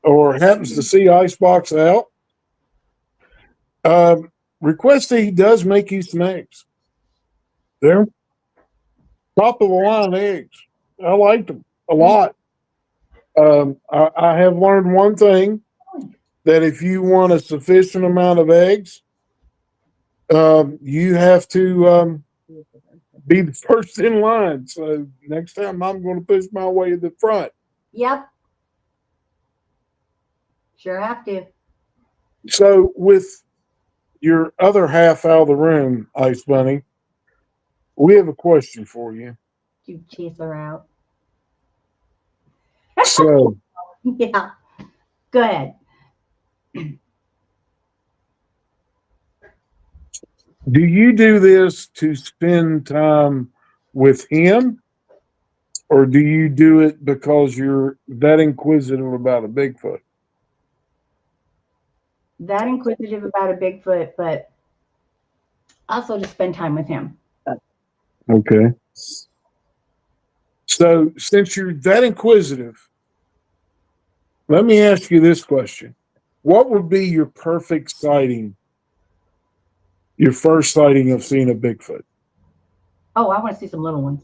or happens to see Icebox out, request that he does make you some eggs. They're top of the line eggs. I liked them a lot. I have learned one thing, that if you want a sufficient amount of eggs, you have to be the first in line. So next time I'm going to push my way to the front. Yep. Sure have to. So with your other half out of the room, Icebunny, we have a question for you. You chase her out. So Yeah. Go ahead. do you do this to spend time with him, or do you do it because you're that inquisitive about a Bigfoot? That inquisitive about a Bigfoot, but also to spend time with him. Okay. So since you're that inquisitive, let me ask you this question. What would be your perfect sighting, your first sighting of seeing a Bigfoot? Oh, I want to see some little ones.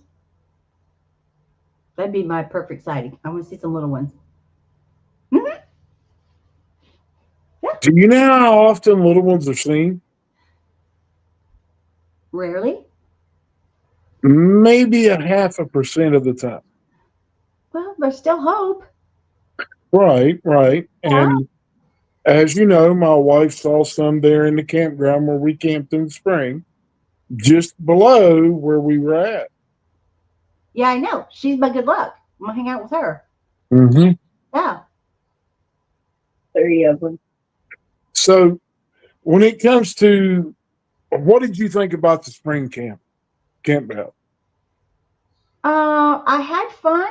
That'd be my perfect sighting. I want to see some little ones. Mm-hmm. Yeah. Do you know how often little ones are seen? Rarely. Maybe 0.5% of the time. Well, there's still hope. Right, right. Yeah. And as you know, my wife saw some there in the campground where we camped in the spring, just below where we were at. Yeah, I know. She's my good luck. I'm gonna hang out with her. Mm-hmm. Yeah. 30 of them. So when it comes to, what did you think about the spring campground? I had fun,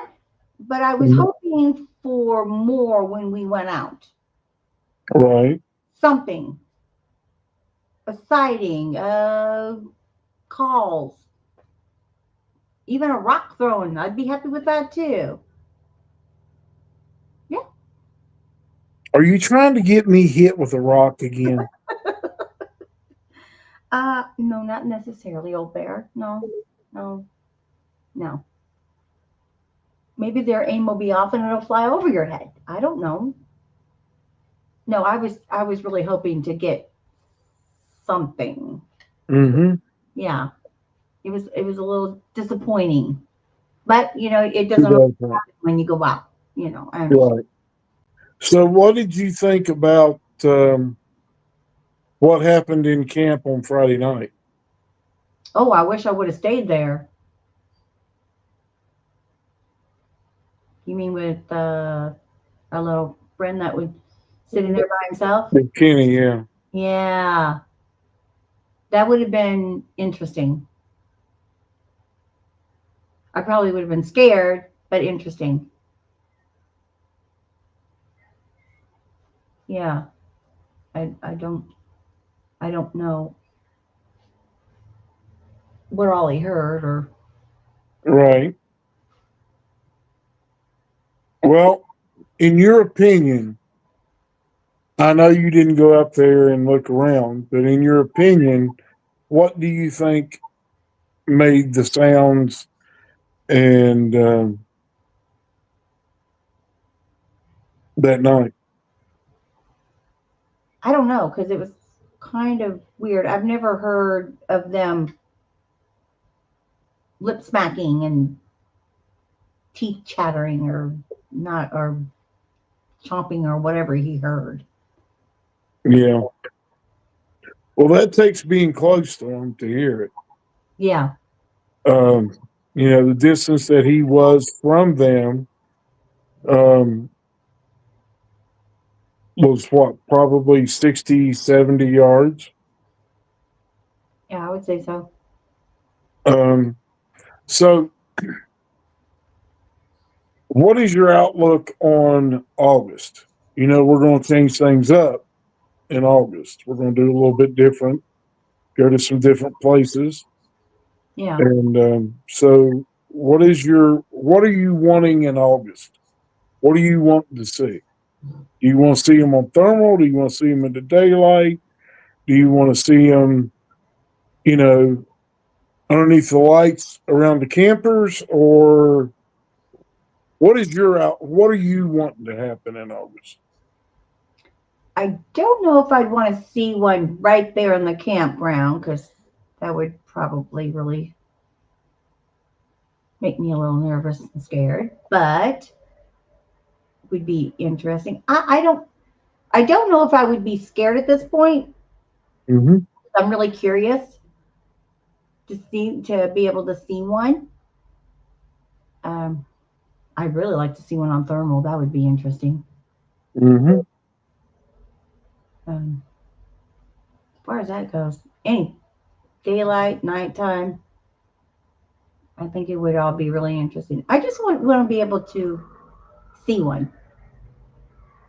but I was hoping for more when we went out. Right. Something. A sighting, calls, even a rock throwing. I'd be happy with that too. Yeah. Are you trying to get me hit with a rock again? No, not necessarily, old bear. No, no, no. Maybe their aim will be off and it'll fly over your head. I don't know. No, I was really hoping to get something. Mm-hmm. Yeah. It was a little disappointing. But it doesn't happen when you go out, I understand. Right. So what did you think about what happened in camp on Friday night? Oh, I wish I would have stayed there. You mean with our little friend that was sitting there by himself? With Kenny, yeah. Yeah. That would have been interesting. I probably would have been scared, but interesting. Yeah. I don't know what all he heard or Right. Well, in your opinion, I know you didn't go up there and look around, but in your opinion, what do you think made the sounds and that night? I don't know because it was kind of weird. I've never heard of them lip smacking and teeth chattering or not or chomping or whatever he heard. Yeah. Well, that takes being close to him to hear it. Yeah. Um, the distance that he was from them um, was what, probably 60, 70 yards. Yeah, I would say so. Um, so, what is your outlook on August? We're going to change things up in August. We're going to do a little bit different, go to some different places. Yeah. And so, what are you wanting in August? What do you want to see? Do you want to see them on thermal? Do you want to see them in the daylight? Do you want to see them, you know, underneath the lights around the campers? Or what are you wanting to happen in August? I don't know if I'd want to see one right there in the campground because that would probably really make me a little nervous and scared, but would be interesting. I don't know if I would be scared at this point. Mm-hmm. I'm really curious to be able to see one. Um, I'd really like to see one on thermal. That would be interesting. Mm-hmm. As far as that goes, any daylight, nighttime, I think it would all be really interesting. I just want to be able to see one,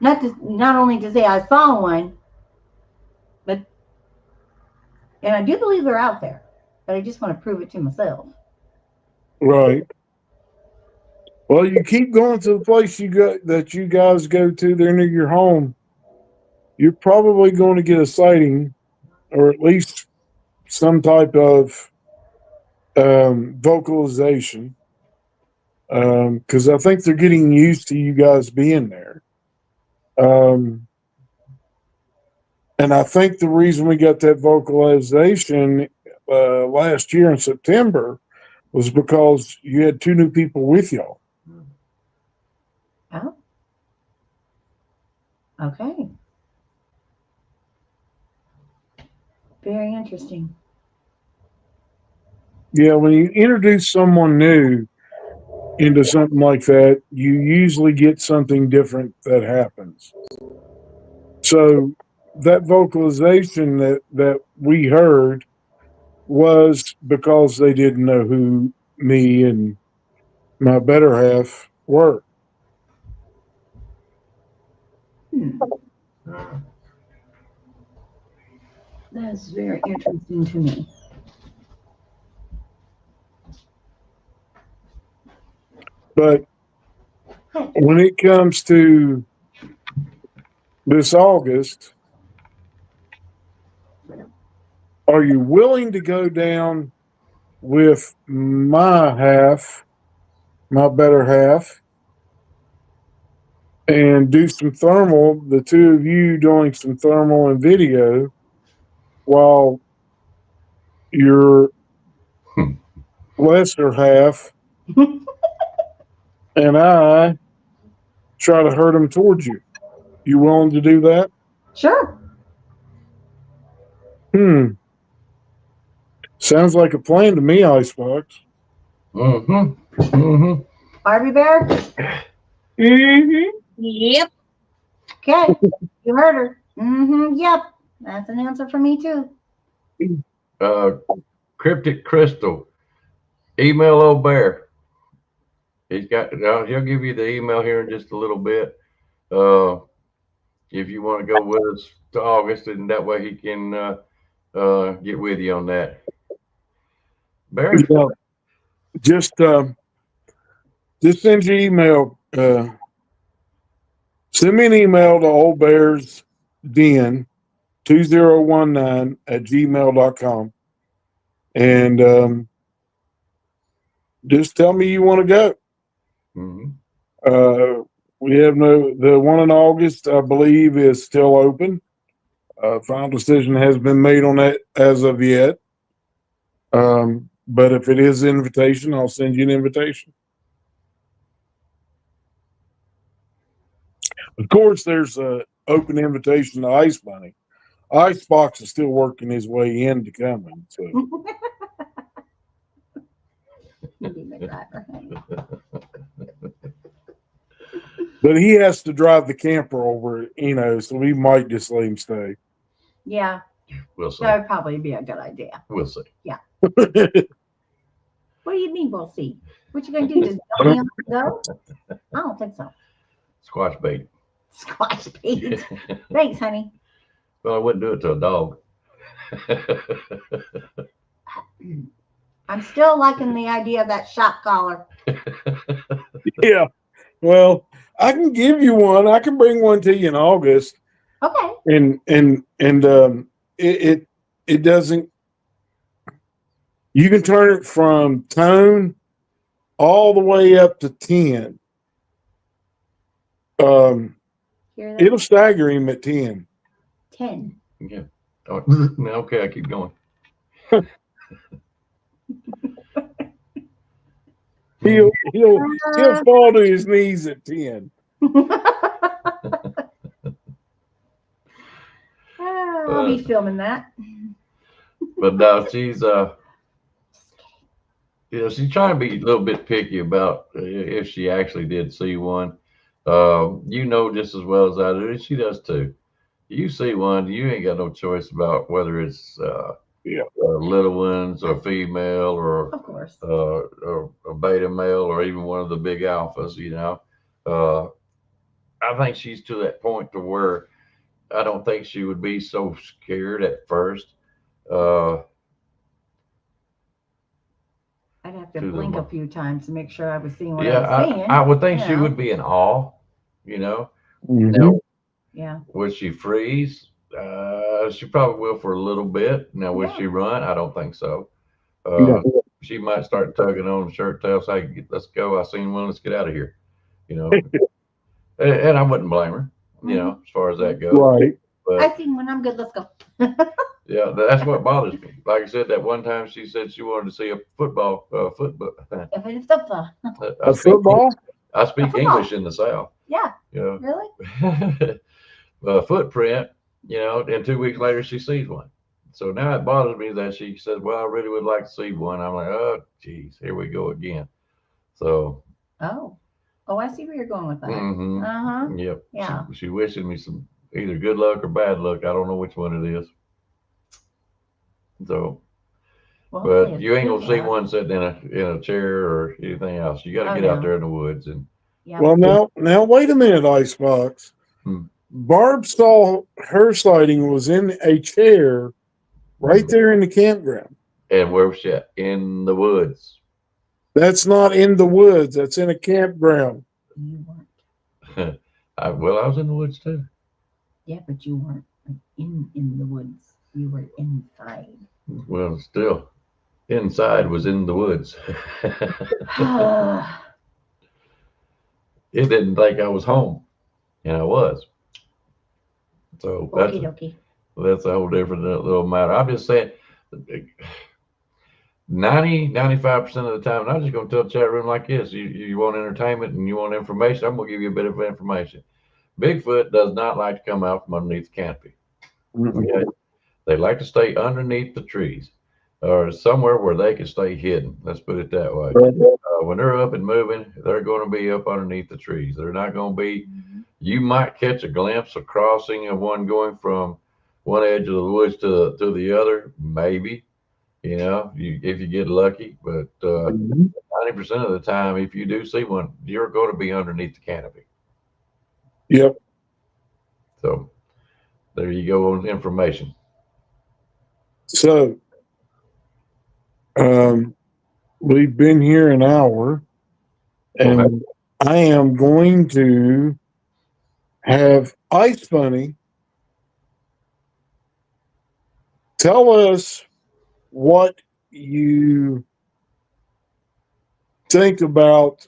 not only to say I saw one, but and I do believe they're out there, but I just want to prove it to myself. Right. Well, you keep going to the place you guys go to there near your home. You're probably going to get a sighting, or at least some type of vocalization, because I think they're getting used to you guys being there. Um, and I think the reason we got that vocalization last year in September was because you had two new people with y'all. Oh, okay, very interesting. Yeah, when you introduce someone new into something like that, you usually get something different that happens. So that vocalization that we heard was because they didn't know who me and my better half were. Hmm. That's very interesting to me. But when it comes to this August, are you willing to go down with my better half, and do some thermal, the two of you doing some thermal and video while your lesser half and I try to herd them towards you? You willing to do that? Sure. Hmm. Sounds like a plan to me, Icebox. Mm-hmm. Mm-hmm. Barbie Bear? Mm-hmm. Yep. Okay. You heard her. Yep. That's an answer for me too. Cryptic Crystal. Email old bear. He'll give you the email here in just a little bit. Uh, if you want to go with us to August, and that way he can get with you on that. Barry? Yeah, just send your email. Send me an email to oldbearsden2019 at gmail.com, and just tell me you want to go. Mm-hmm. We have the one in August, I believe, is still open. Final decision has been made on that as of yet. But if it is an invitation, I'll send you an invitation. Of course, there's an open invitation to Icebunny. Icebox is still working his way into coming. So, but he has to drive the camper over, so we might just let him stay. Yeah, We'll see. that would probably be a good idea. We'll see. What do you mean we'll see? What you gonna do? Just tell me to go? I don't think so. Squash bait. Squash bait. Thanks, honey. Well, I wouldn't do it to a dog. I'm still liking the idea of that shock collar. Yeah. Well, I can give you one. I can bring one to you in August. Okay. And it doesn't. You can turn it from tone all the way up to 10. Hear that? It'll stagger him at 10. 10. Yeah. Oh, okay, I keep going. He'll fall to his knees at 10. I'll be filming that. But no, she's she's trying to be a little bit picky about if she actually did see one. Just as well as I do, and she does too. You see one, you ain't got no choice about whether it's little ones or female or Of course. or a beta male or even one of the big alphas. I think she's to that point to where I don't think she would be so scared at first. I'd have to blink a few times to make sure I was seeing what I Yeah, was seeing. I would think she would be in awe. Now, Yeah. would she freeze? She probably will for a little bit. Now, would she run? I don't think so. She might start tugging on the shirt tail, say, "Let's go. I seen one. Let's get out of here." And I wouldn't blame her. As far as that goes. Right. But I seen one. I'm good. Let's go. yeah, that's what bothers me. Like I said, that one time she said she wanted to see a football. A I football? I speak English in the South. Yeah. Really? Really? Footprint. And 2 weeks later she sees one. So now it bothers me that she says, "Well, I really would like to see one." I'm like, "Oh, geez, here we go again." So. Oh, I see where you're going with that. Mm-hmm. Yep. Yeah. She wishing me some either good luck or bad luck. I don't know which one it is. So, but you ain't gonna see one sitting in a chair or anything else. You got to get out there in the woods and. Yeah. Well, now wait a minute, Icebox. Barb saw her sighting was in a chair right there in the campground. And where was she at? In the woods. That's not in the woods. That's in a campground. You weren't. I was in the woods too. Yeah, but you weren't in the woods. You were inside. Well, still, inside was in the woods. It didn't think I was home, and I was. So that's a whole different little matter. I'm just saying, 95% of the time, and I'm just going to tell the chat room like this: you want entertainment and you want information, I'm going to give you a bit of information. Bigfoot does not like to come out from underneath the canopy. Okay? They like to stay underneath the trees or somewhere where they can stay hidden. Let's put it that way. When they're up and moving, they're going to be up underneath the trees. They're not going to be. You might catch a glimpse of crossing of one going from one edge of the woods to the other, maybe. If you get lucky, but 90% of the time, if you do see one, you're going to be underneath the canopy. Yep. So there you go on information. So, we've been here an hour, and Okay. I am going to have Icebunny tell us what you think about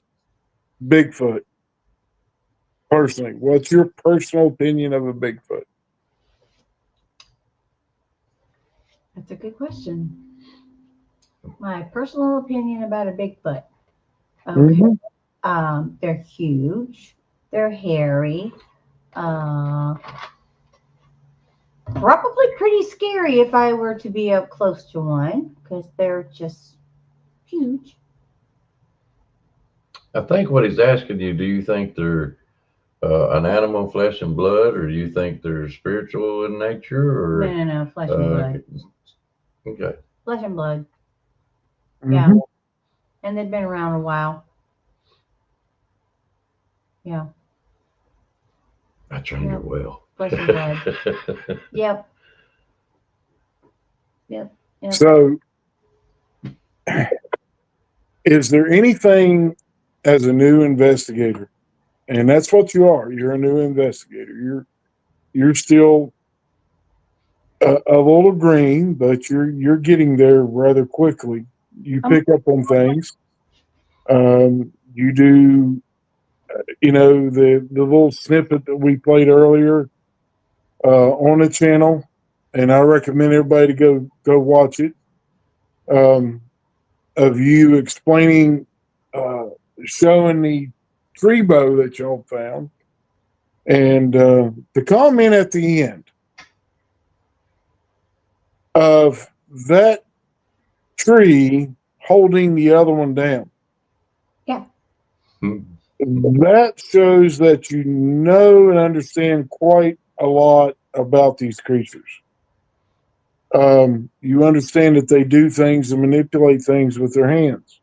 Bigfoot personally. What's your personal opinion of a Bigfoot? That's a good question. My personal opinion about a Bigfoot. Okay. They're huge. They're hairy. Probably pretty scary if I were to be up close to one because they're just huge. I think what he's asking you, do you think they're an animal, flesh and blood, or do you think they're spiritual in nature, or No, flesh and blood. okay? Flesh and blood. Mhm. Yeah. And they've been around a while. Yeah. I trained her well. Flesh and blood. Yep. Yep. So, is there anything as a new investigator, and that's what you are? You're a new investigator. You're still a little green, but you're getting there rather quickly. You pick up on things. You do, the little snippet that we played earlier on the channel, and I recommend everybody to go watch it. Of you explaining, uh, showing the tree bow that y'all found, and the comment at the end of that tree holding the other one down. Yeah. That shows that you know and understand quite a lot about these creatures. You understand that they do things and manipulate things with their hands.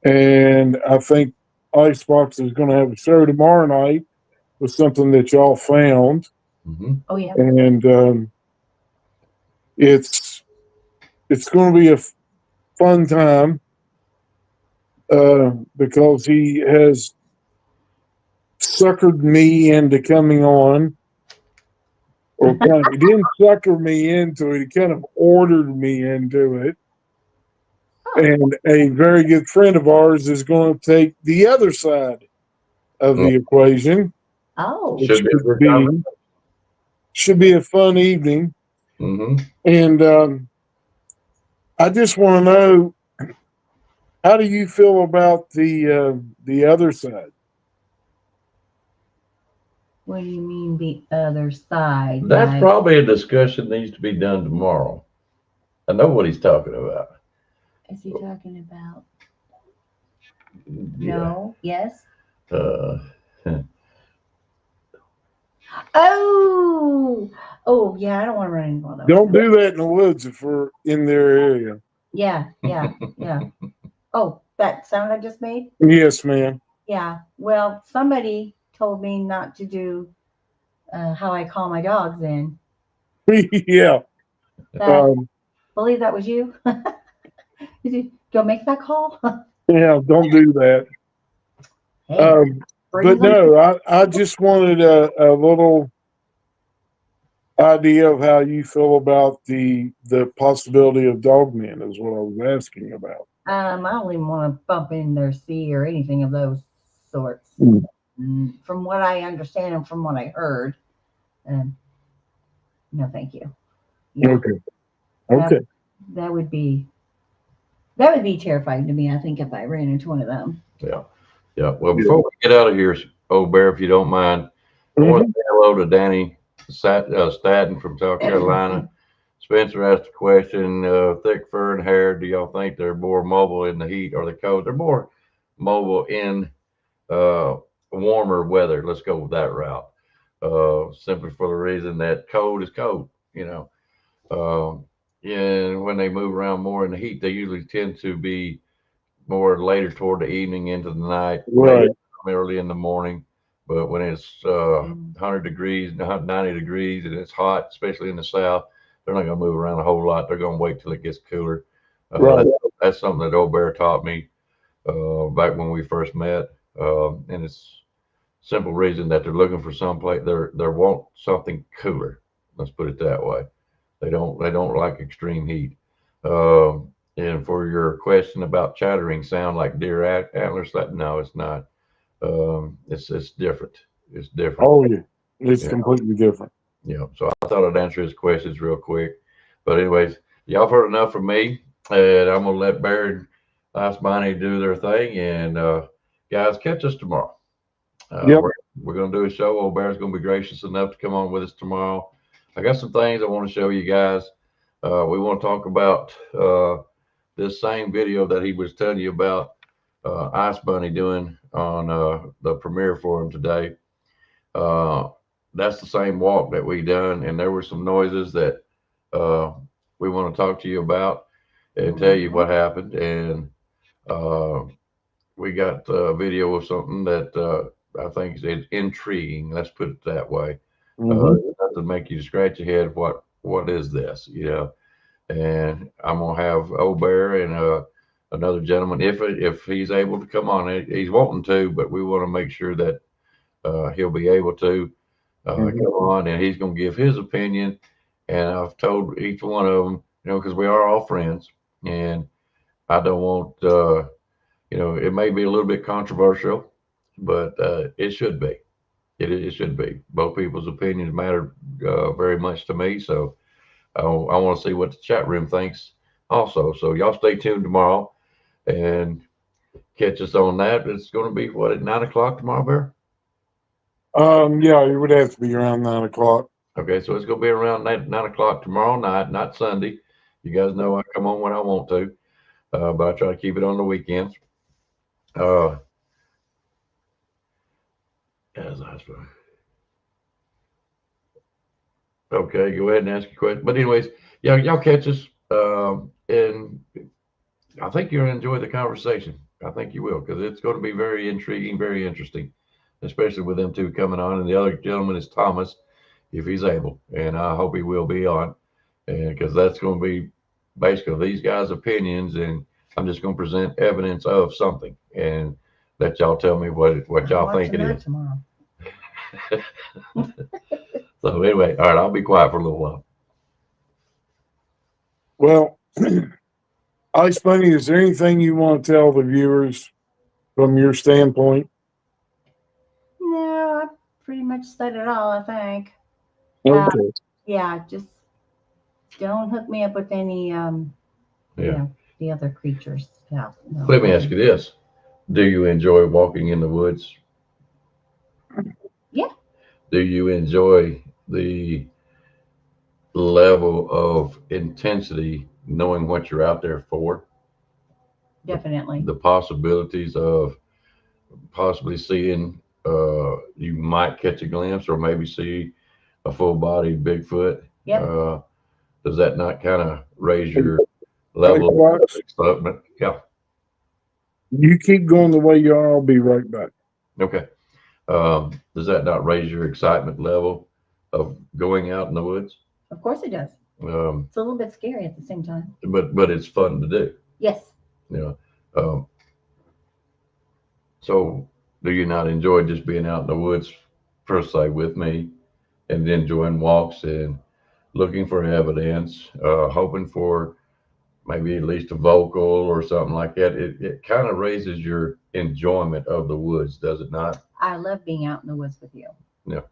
And I think Icebox is going to have a show tomorrow night with something that y'all found. Mm-hmm. Oh yeah. And it's going to be a fun time because he has suckered me into coming on, or kind of, he didn't sucker me into it, he kind of ordered me into it. And a very good friend of ours is going to take the other side of the equation. Oh. It Should be a good conversation. should be a fun evening. Mm-hmm. And I just want to know, how do you feel about the other side? What do you mean the other side? That's Like, probably a discussion needs to be done tomorrow. I know what he's talking about. is he talking about? Yeah. No. Yes. Uh, Oh. Oh yeah. I don't want to run into one of those. Don't do that in the woods if we're in their area. Yeah. Oh, that sound I just made? Yes, ma'am. Yeah. Well, somebody told me not to do how I call my dogs in. Yeah. That, believe that was you? Did you go make that call? Yeah, don't do that. Hey, But no, I just wanted a little idea of how you feel about the possibility of dogmen is what I was asking about. I don't even want to bump in their sea or anything of those sorts. From what I understand and from what I heard, no, thank you. Yeah, Okay. that would be terrifying to me. I think if I ran into one of them. yeah. Well, before we get out of here, old bear, if you don't mind, I want to say hello to Danny Staten from South Carolina. Spencer asked a question: thick fur and hair. Do y'all think they're more mobile in the heat or the cold? They're more mobile in warmer weather. Let's go with that route. Simply for the reason that cold is cold. And when they move around more in the heat, they usually tend to be more later toward the evening into the night, Right. early in the morning. But when it's 100 degrees, 90 degrees, and it's hot, especially in the south, they're not going to move around a whole lot. They're going to wait till it gets cooler. Right. That's something that old bear taught me back when we first met, and it's simple reason that they're looking for someplace. They want something cooler. Let's put it that way. They don't like extreme heat. And for your question about chattering sound like deer antlers, no, it's not. It's different. It's different. Oh yeah, it's Yeah. completely different. Yeah. So I thought I'd answer his questions real quick. But anyways, y'all have heard enough from me, and I'm gonna let Bear and Icebunny do their thing. And guys, catch us tomorrow. Yep. We're gonna do a show. Old Bear's gonna be gracious enough to come on with us tomorrow. I got some things I want to show you guys. We want to talk about this same video that he was telling you about Icebunny doing on the premiere for him today. That's the same walk that we done, and there were some noises that we want to talk to you about and tell you what happened. And we got a video of something that I think is intriguing. Let's put it that way. Not to make you scratch your head. What is this? You know. And I'm gonna have Old Bear and another gentleman if he's able to come on. He's wanting to, but we want to make sure that he'll be able to come on, and he's gonna give his opinion. And I've told each one of them, you know, because we are all friends, and I don't want you know, it may be a little bit controversial, but it should be. It should be. Both people's opinions matter very much to me, so. I want to see what the chat room thinks also. So y'all stay tuned tomorrow and catch us on that. It's going to be what, at 9 o'clock tomorrow, Bear? Yeah, it would have to be around 9 o'clock. Okay, so it's going to be around 9 o'clock tomorrow night, not Sunday. You guys know I come on when I want to, but I try to keep it on the weekends. As I suppose. Okay, go ahead and ask your question. But anyways, y'all catch us, and I think you're going to enjoy the conversation. I think you will, because it's going to be very intriguing, very interesting, especially with them two coming on. And the other gentleman is Thomas, if he's able, and I hope he will be on, and because that's going to be basically these guys' opinions, and I'm just going to present evidence of something, and let y'all tell me what y'all think it is. Tomorrow. So anyway, all right, I'll be quiet for a little while. Well, Icebunny, is there anything you want to tell the viewers from your standpoint? No, I pretty much said it all, I think. Okay. Yeah, just don't hook me up with any you know, the other creatures. Yeah. No. Let me ask you this: do you enjoy walking in the woods? Yeah. Do you enjoy the level of intensity, knowing what you're out there for? Definitely. The possibilities of possibly seeing, you might catch a glimpse or maybe see a full-bodied Bigfoot. Yep. Does that not kind of raise your level of excitement? Yeah. You keep going the way you are. I'll be right back. Okay. Does that not raise your excitement level of going out in the woods? Of course it does. It's a little bit scary at the same time. But it's fun to do. Yes. You know. So do you not enjoy just being out in the woods per se with me and enjoying walks and looking for evidence, hoping for maybe at least a vocal or something like that? It kind of raises your enjoyment of the woods, does it not? I love being out in the woods with you. Yeah.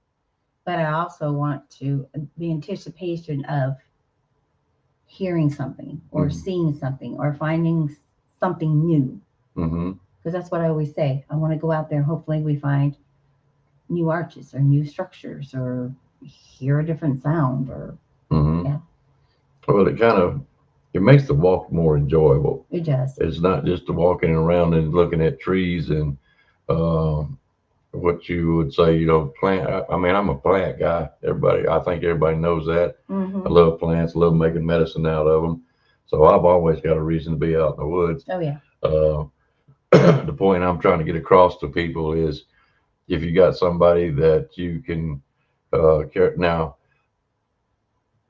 But I also want to the anticipation of hearing something or seeing something or finding something new. Because that's what I always say. I want to go out there. Hopefully we find new arches or new structures or hear a different sound or yeah. Well, it makes the walk more enjoyable. It does. It's not just the walking around and looking at trees and what you would say, you know, plant. I mean, I'm a plant guy. I think everybody knows that. I love plants, love making medicine out of them. So I've always got a reason to be out in the woods. Oh yeah. The point I'm trying to get across to people is if you got somebody that you can care. Now,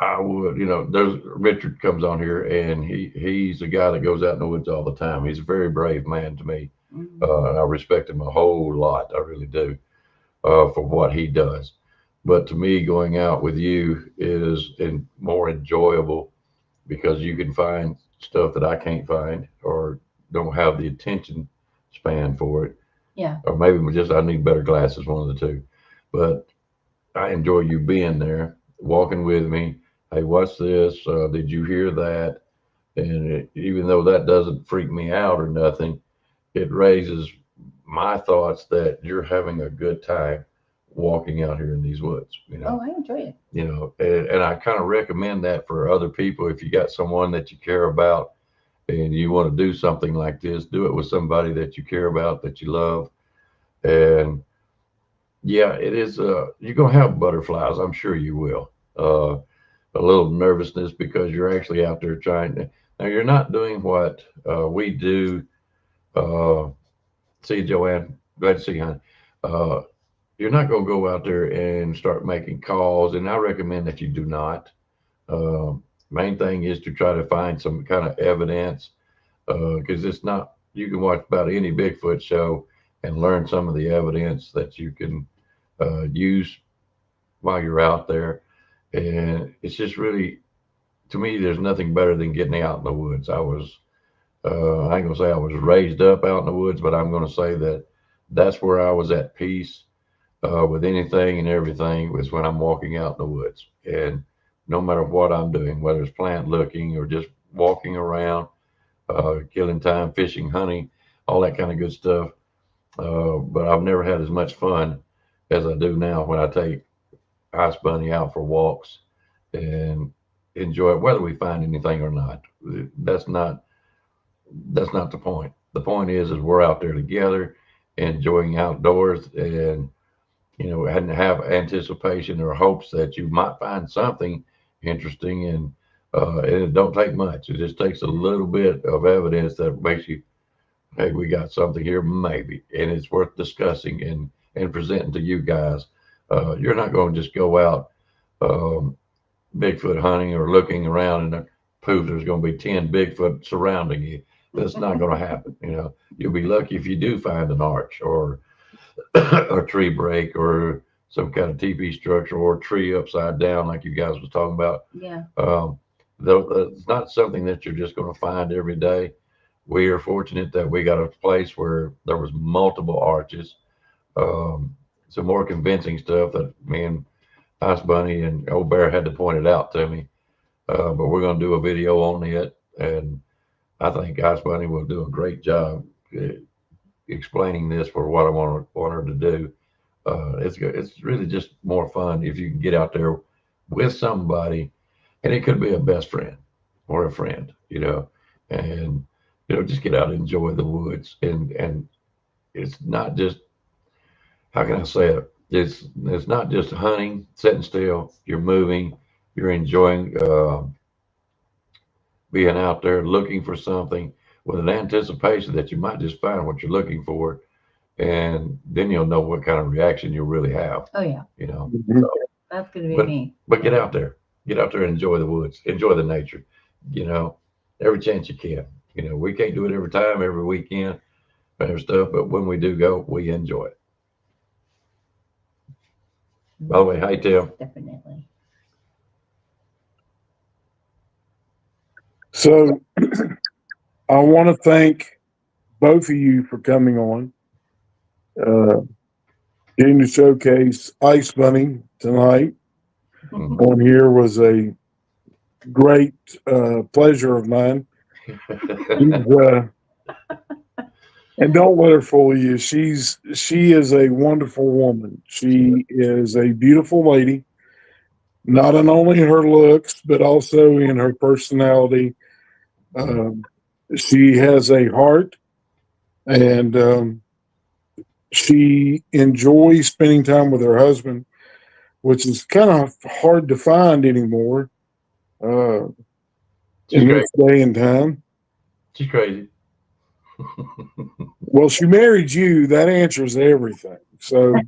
I would, there's Richard comes on here, and he's a guy that goes out in the woods all the time. He's a very brave man to me, and I respect him a whole lot. I really do, for what he does. But to me, going out with you is more enjoyable because you can find stuff that I can't find or don't have the attention span for it. Yeah. Or maybe just I need better glasses, one of the two. But I enjoy you being there, walking with me. Hey, what's this? Did you hear that? And even though that doesn't freak me out or nothing, it raises my thoughts that you're having a good time walking out here in these woods. Oh, I enjoy it. And I kind of recommend that for other people. If you got someone that you care about and you want to do something like this, do it with somebody that you care about, that you love. And yeah, it is. You're gonna have butterflies. I'm sure you will. A little nervousness because you're actually out there trying to. Now you're not doing what we do. Uh, See you, Joanne. Glad to see you, hon. Uh, you're not going to go out there and start making calls, and I recommend that you do not. Main thing is to try to find some kind of evidence because it's not. You can watch about any Bigfoot show and learn some of the evidence that you can use while you're out there, and it's just really, to me, there's nothing better than getting out in the woods. I ain't gonna say I was raised up out in the woods, but I'm gonna say that that's where I was at peace with anything and everything was when I'm walking out in the woods. And no matter what I'm doing, whether it's plant looking or just walking around, killing time, fishing, hunting, all that kind of good stuff. But I've never had as much fun as I do now when I take Icebunny out for walks and enjoy it, whether we find anything or not. That's not that's not the point. The point is we're out there together, enjoying outdoors, and hadn't have anticipation or hopes that you might find something interesting. And it don't take much. It just takes a little bit of evidence that makes you, hey, we got something here, maybe, and it's worth discussing and presenting to you guys. You're not going to just go out um, Bigfoot hunting or looking around and poof, there's going to be 10 Bigfoot surrounding you. That's not going to happen. You'll be lucky if you do find an arch or a tree break or some kind of TP structure or tree upside down, like you guys was talking about. Yeah. Though it's not something that you're just going to find every day. We are fortunate that we got a place where there was multiple arches, some more convincing stuff that me and Ice Bunny and Old Bear had to point it out to me. But we're going to do a video on it, and I think Ice Bunny will do a great job explaining this for what I want her to do. It's really just more fun if you can get out there with somebody, and it could be a best friend or a friend, and just get out and enjoy the woods. And it's not just, how can I say it? It's not just hunting, sitting still. You're moving, you're enjoying being out there looking for something with an anticipation that you might just find what you're looking for, and then you'll know what kind of reaction you'll really have. Oh yeah. Mhm. So, That's gonna be me. but get out there, and enjoy the woods, enjoy the nature. Every chance you can. We can't do it every time, every weekend, and stuff, but when we do go, we enjoy it. By the way, hi Tim. Definitely. So I want to thank both of you for coming on. Getting to showcase Ice Bunny tonight Mhm. on here was a great pleasure of mine. And don't let her fool you. She is a wonderful woman. She is a beautiful lady, not in only her looks, but also in her personality. Um, she has a heart, and she enjoys spending time with her husband, which is kind of hard to find anymore She's in great. this day and time. She's crazy. Well, she married you. That answers everything. So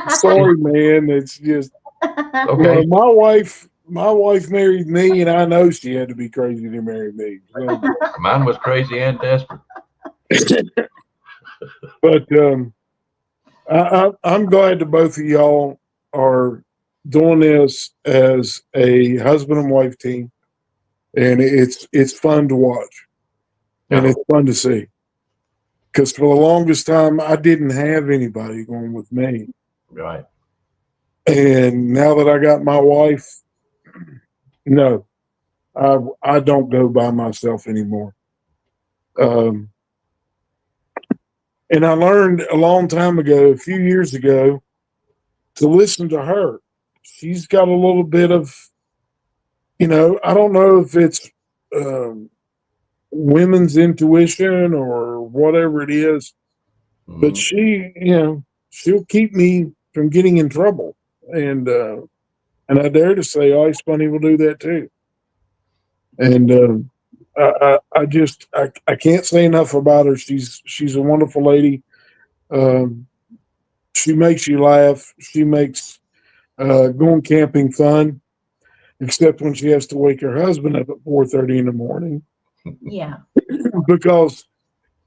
sorry, man. It's just Okay. my wife married me, and I know she had to be crazy to marry me. So, Mine was crazy and desperate. but I'm glad that both of y'all are doing this as a husband and wife team, and it's fun to watch and No, it's fun to see. Because for the longest time, I didn't have anybody going with me, right. and now that I got my wife, no, I don't go by myself anymore. Um, and I learned a long time ago, a few years ago, to listen to her. She's got a little bit of, I don't know if it's um, women's intuition or whatever it is, but Mhm. she'll keep me from getting in trouble. And I dare to say Ice Bunny will do that too. And I can't say enough about her. She's a wonderful lady. Um, she makes you laugh. She makes going camping fun, except when she has to wake her husband up at 4:30 in the morning Yeah. because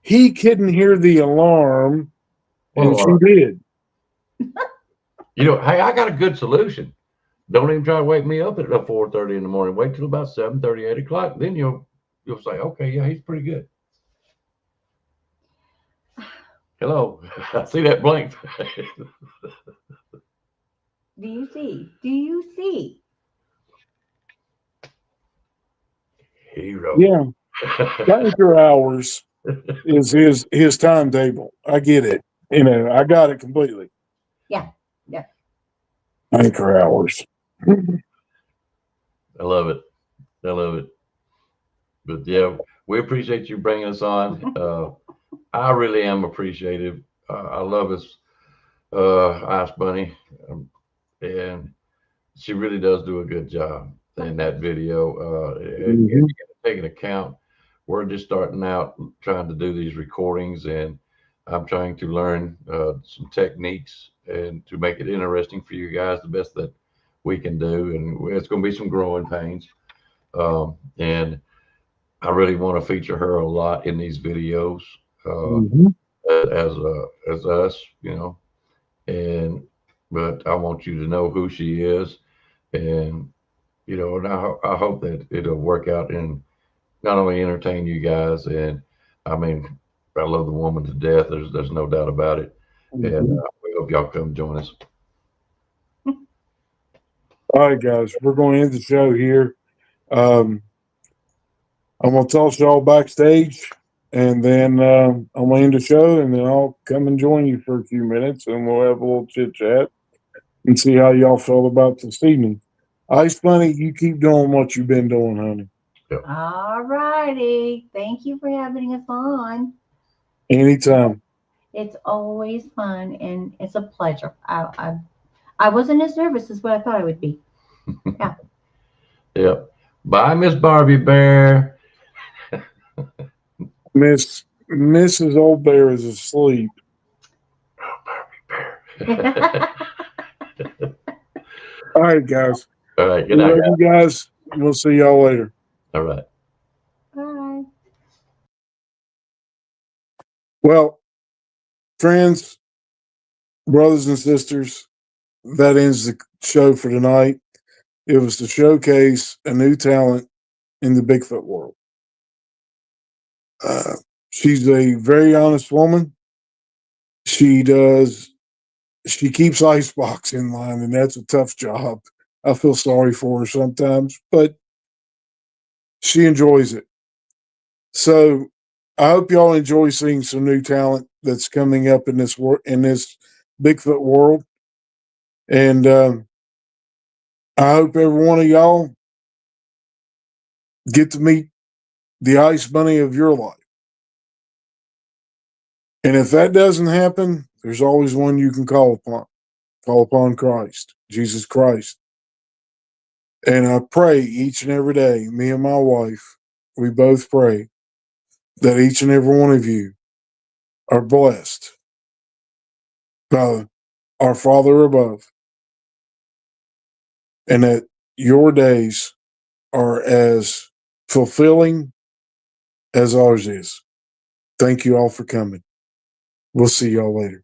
he couldn't hear the alarm, and she Well, did. hey, I got a good solution. Don't even try to wake me up at 4:30 in the morning. Wait till about 7:30, 8 o'clock. Then you'll say, okay, yeah, he's pretty good. Hello, I see that blank. Do you see? Do you see? Hero. Yeah, banker hours is his timetable. I get it. I got it completely. Yeah. Yeah. Banker hours. I love it. I love it. But yeah, we appreciate you bringing us on. I really am appreciative. I love us, Ice Bunny, and she really does do a good job in that video. And you Mhm. got to take into account, we're just starting out trying to do these recordings, and I'm trying to learn some techniques and to make it interesting for you guys the best that we can do. And it's going to be some growing pains. And I really want to feature her a lot in these videos Mhm. as us, and but I want you to know who she is, and and I hope that it'll work out and not only entertain you guys, and I mean, I love the woman to death. There's no doubt about it, and Mhm. we hope y'all come join us. All right, guys, we're going to end the show here. Um, I'm going to toss y'all backstage, and then I'm going to end the show, and then I'll come and join you for a few minutes, and we'll have a little chit chat and see how y'all felt about this evening. Ice Bunny, you keep doing what you've been doing, honey. All righty. Thank you for having us on. Anytime. It's always fun and it's a pleasure. I wasn't as nervous as what I thought I would be. Yeah. Yep. Bye, Miss Barbie Bear. Mrs. Old Bear is asleep. Bear. All right, guys. All right. Good We night. love you guys. We'll see y'all later. All right. Bye. Well, friends, brothers and sisters, that ends the show for tonight. It was to showcase a new talent in the Bigfoot world. Uh, she's a very honest woman. She does. She keeps Icebox in line, and that's a tough job. I feel sorry for her sometimes, but she enjoys it. So I hope y'all enjoy seeing some new talent that's coming up in this Bigfoot world, and I hope every one of y'all get to meet the Ice Bunny of your life. And if that doesn't happen, there's always one you can call upon. Call upon Christ, Jesus Christ. And I pray each and every day, me and my wife, we both pray that each and every one of you are blessed by our Father above, and that your days are as fulfilling as ours is. Thank you all for coming. We'll see y'all later.